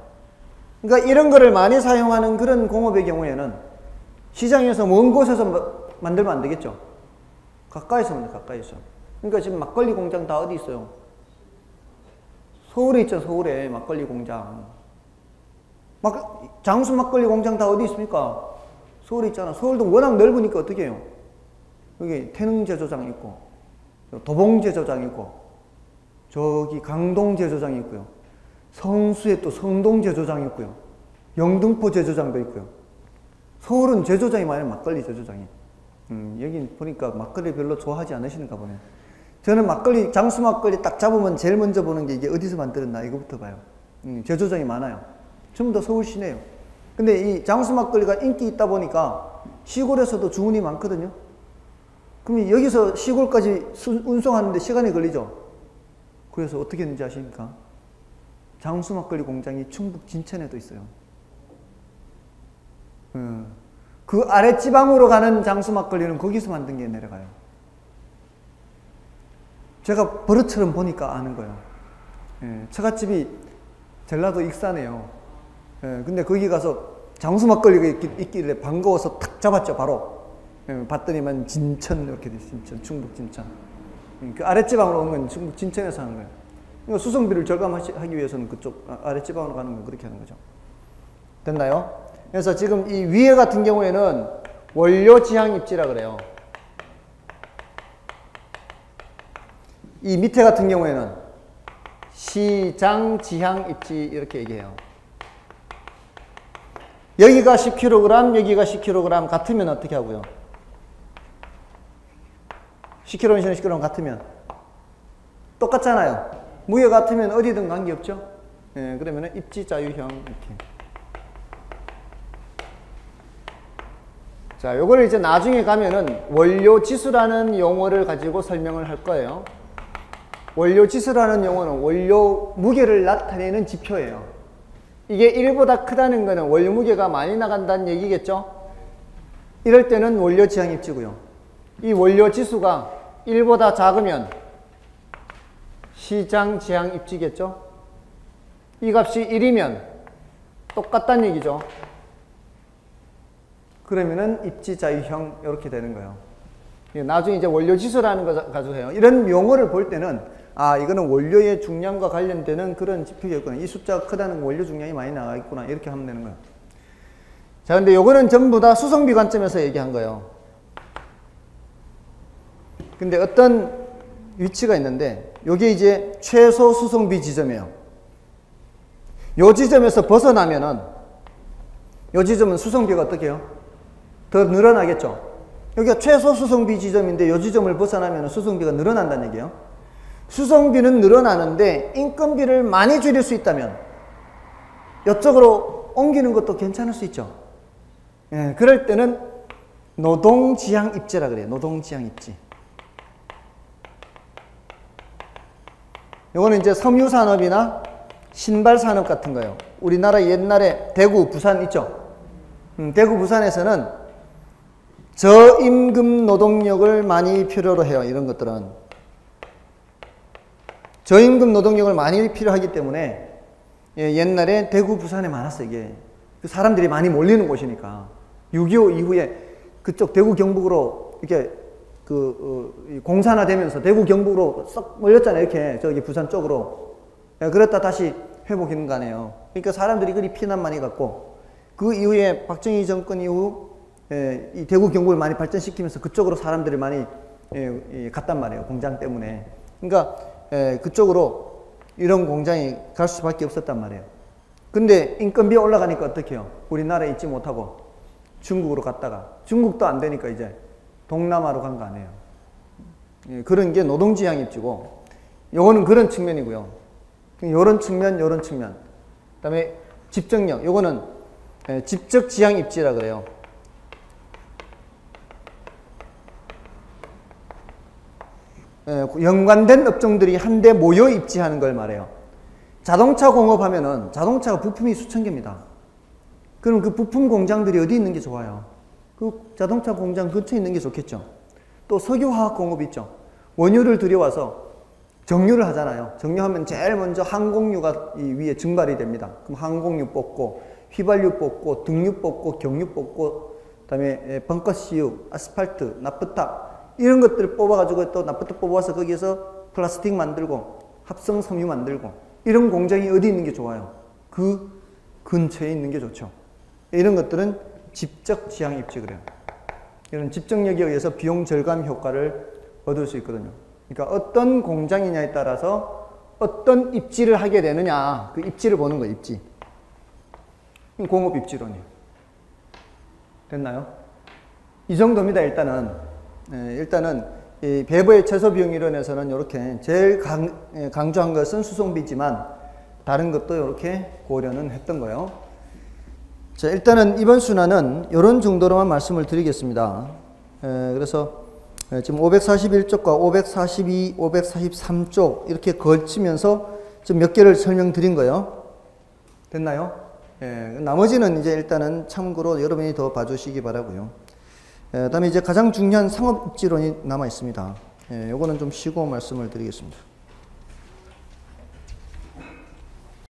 그러니까 이런 거를 많이 사용하는 그런 공업의 경우에는 시장에서 먼 곳에서 만들면 안 되겠죠. 가까이서 만들, 가까이서. 그러니까 지금 막걸리 공장 다 어디 있어요? 서울에 있죠, 서울에 막걸리 공장. 장수 막걸리 공장 다 어디 있습니까? 서울에 있잖아. 서울도 워낙 넓으니까 어떻게 해요? 여기 태릉 제조장 있고, 도봉 제조장 있고, 저기 강동 제조장이 있고요. 성수에 또 성동 제조장이 있고요. 영등포 제조장도 있고요. 서울은 제조장이 많아요. 막걸리 제조장이. 여기 보니까 막걸리 별로 좋아하지 않으시는가 보네. 저는 막걸리, 장수 막걸리 딱 잡으면 제일 먼저 보는 게 이게 어디서 만들었나 이거부터 봐요. 제조장이 많아요. 전부 다 서울 시내예요. 근데 이 장수 막걸리가 인기 있다 보니까 시골에서도 주문이 많거든요. 그럼 여기서 시골까지 운송하는데 시간이 걸리죠. 그래서 어떻게 했는지 아십니까? 장수 막걸리 공장이 충북 진천에도 있어요. 그 아랫지방으로 가는 장수 막걸리는 거기서 만든 게 내려가요. 제가 버릇처럼 보니까 아는 거예요. 처갓집이 전라도 익산이에요. 근데 거기 가서 장수 막걸리가 있길래 반가워서 탁 잡았죠, 바로. 봤더니만 진천 이렇게 돼 있어요. 진천, 충북 진천. 그 아랫지방으로 오는 건 충북 진천에서 하는 거예요. 그러니까 수송비를 절감하기 위해서는 그쪽 아랫지방으로 가는 건 그렇게 하는 거죠. 됐나요? 그래서 지금 이 위에 같은 경우에는 원료 지향 입지라 그래요. 이 밑에 같은 경우에는 시장 지향 입지 이렇게 얘기해요. 여기가 10kg, 여기가 10kg 같으면 어떻게 하고요? 10kg, 10kg 같으면 똑같잖아요. 무게 같으면 어디든 관계없죠. 예, 그러면은 입지 자유형 이렇게. 자, 요거를 이제 나중에 가면은 원료 지수라는 용어를 가지고 설명을 할 거예요. 원료 지수라는 용어는 원료 무게를 나타내는 지표예요. 이게 1보다 크다는 거는 원료 무게가 많이 나간다는 얘기겠죠? 이럴 때는 원료 지향 입지고요. 이 원료 지수가 1보다 작으면 시장 지향 입지겠죠? 이 값이 1이면 똑같다는 얘기죠. 그러면은 입지 자유형 이렇게 되는 거예요. 나중에 이제 원료 지수라는 거 가지고 해요. 이런 용어를 볼 때는 아, 이거는 원료의 중량과 관련되는 그런 지표겠구나. 이 숫자가 크다는 원료 중량이 많이 나가겠구나. 이렇게 하면 되는 거예요. 자, 근데 요거는 전부 다 수성비 관점에서 얘기한 거예요. 근데 어떤 위치가 있는데 요게 이제 최소 수성비 지점이에요. 요 지점에서 벗어나면은 요 지점은 수성비가 어떻게 해요? 더 늘어나겠죠. 여기가 최소 수성비 지점인데 요 지점을 벗어나면 수성비가 늘어난다는 얘기예요. 수성비는 늘어나는데 인건비를 많이 줄일 수 있다면 이쪽으로 옮기는 것도 괜찮을 수 있죠. 예, 그럴 때는 노동지향 입지라 그래요. 노동지향 입지. 요거는 이제 섬유산업이나 신발산업 같은 거예요. 우리나라 옛날에 대구, 부산 있죠. 대구, 부산에서는 저임금 노동력을 많이 필요로 해요. 이런 것들은. 저임금 노동력을 많이 필요하기 때문에 옛날에 대구, 부산에 많았어요. 이게 사람들이 많이 몰리는 곳이니까 6.25 이후에 그쪽 대구 경북으로 이렇게 공산화되면서 대구 경북으로 썩 몰렸잖아요. 이렇게 저기 부산 쪽으로. 그랬다 다시 회복하는 거 아니에요. 그러니까 사람들이 그리 피난 많이 갔고 그 이후에 박정희 정권 이후 이 대구 경북을 많이 발전시키면서 그쪽으로 사람들이 많이 갔단 말이에요. 공장 때문에. 그러니까 그쪽으로 이런 공장이 갈 수밖에 없었단 말이에요. 근데 인건비가 올라가니까 어떻게 해요? 우리나라에 있지 못하고 중국으로 갔다가 중국도 안 되니까 이제 동남아로 간 거 아니에요. 그런 게 노동지향 입지고 요거는 그런 측면이고요. 요런 측면, 요런 측면. 그 다음에 집적력. 요거는 집적지향 입지라 그래요. 연관된 업종들이 한데 모여 입지하는 걸 말해요. 자동차 공업하면은 자동차가 부품이 수천 개입니다. 그럼 그 부품 공장들이 어디 있는 게 좋아요? 그 자동차 공장 근처에 있는 게 좋겠죠. 또 석유화학 공업 있죠. 원유를 들여와서 정유를 하잖아요. 정유하면 제일 먼저 항공유가 이 위에 증발이 됩니다. 그럼 항공유 뽑고 휘발유 뽑고 등유 뽑고 경유 뽑고 그다음에 벙커CU, 아스팔트, 나프타 이런 것들을 뽑아가지고 또 나프타 뽑아서 거기에서 플라스틱 만들고 합성 섬유 만들고 이런 공장이 어디 있는 게 좋아요? 그 근처에 있는 게 좋죠. 이런 것들은 집적 지향 입지 그래요. 이런 집적력에 의해서 비용 절감 효과를 얻을 수 있거든요. 그러니까 어떤 공장이냐에 따라서 어떤 입지를 하게 되느냐 그 입지를 보는 거예요. 입지. 공업 입지론이에요. 됐나요? 이 정도입니다. 일단은 이 배부의 최소 비용 이론에서는 이렇게 제일 강조한 것은 수송비지만 다른 것도 이렇게 고려는 했던 거예요. 자, 일단은 이번 순환은 이런 정도로만 말씀을 드리겠습니다. 그래서 지금 541쪽과 542, 543쪽 이렇게 걸치면서 좀 몇 개를 설명드린 거예요. 됐나요? 나머지는 이제 일단은 참고로 여러분이 더 봐주시기 바라고요. 다음에 이제 가장 중요한 상업 입지론이 남아 있습니다. 요거는 좀 쉬고 말씀을 드리겠습니다.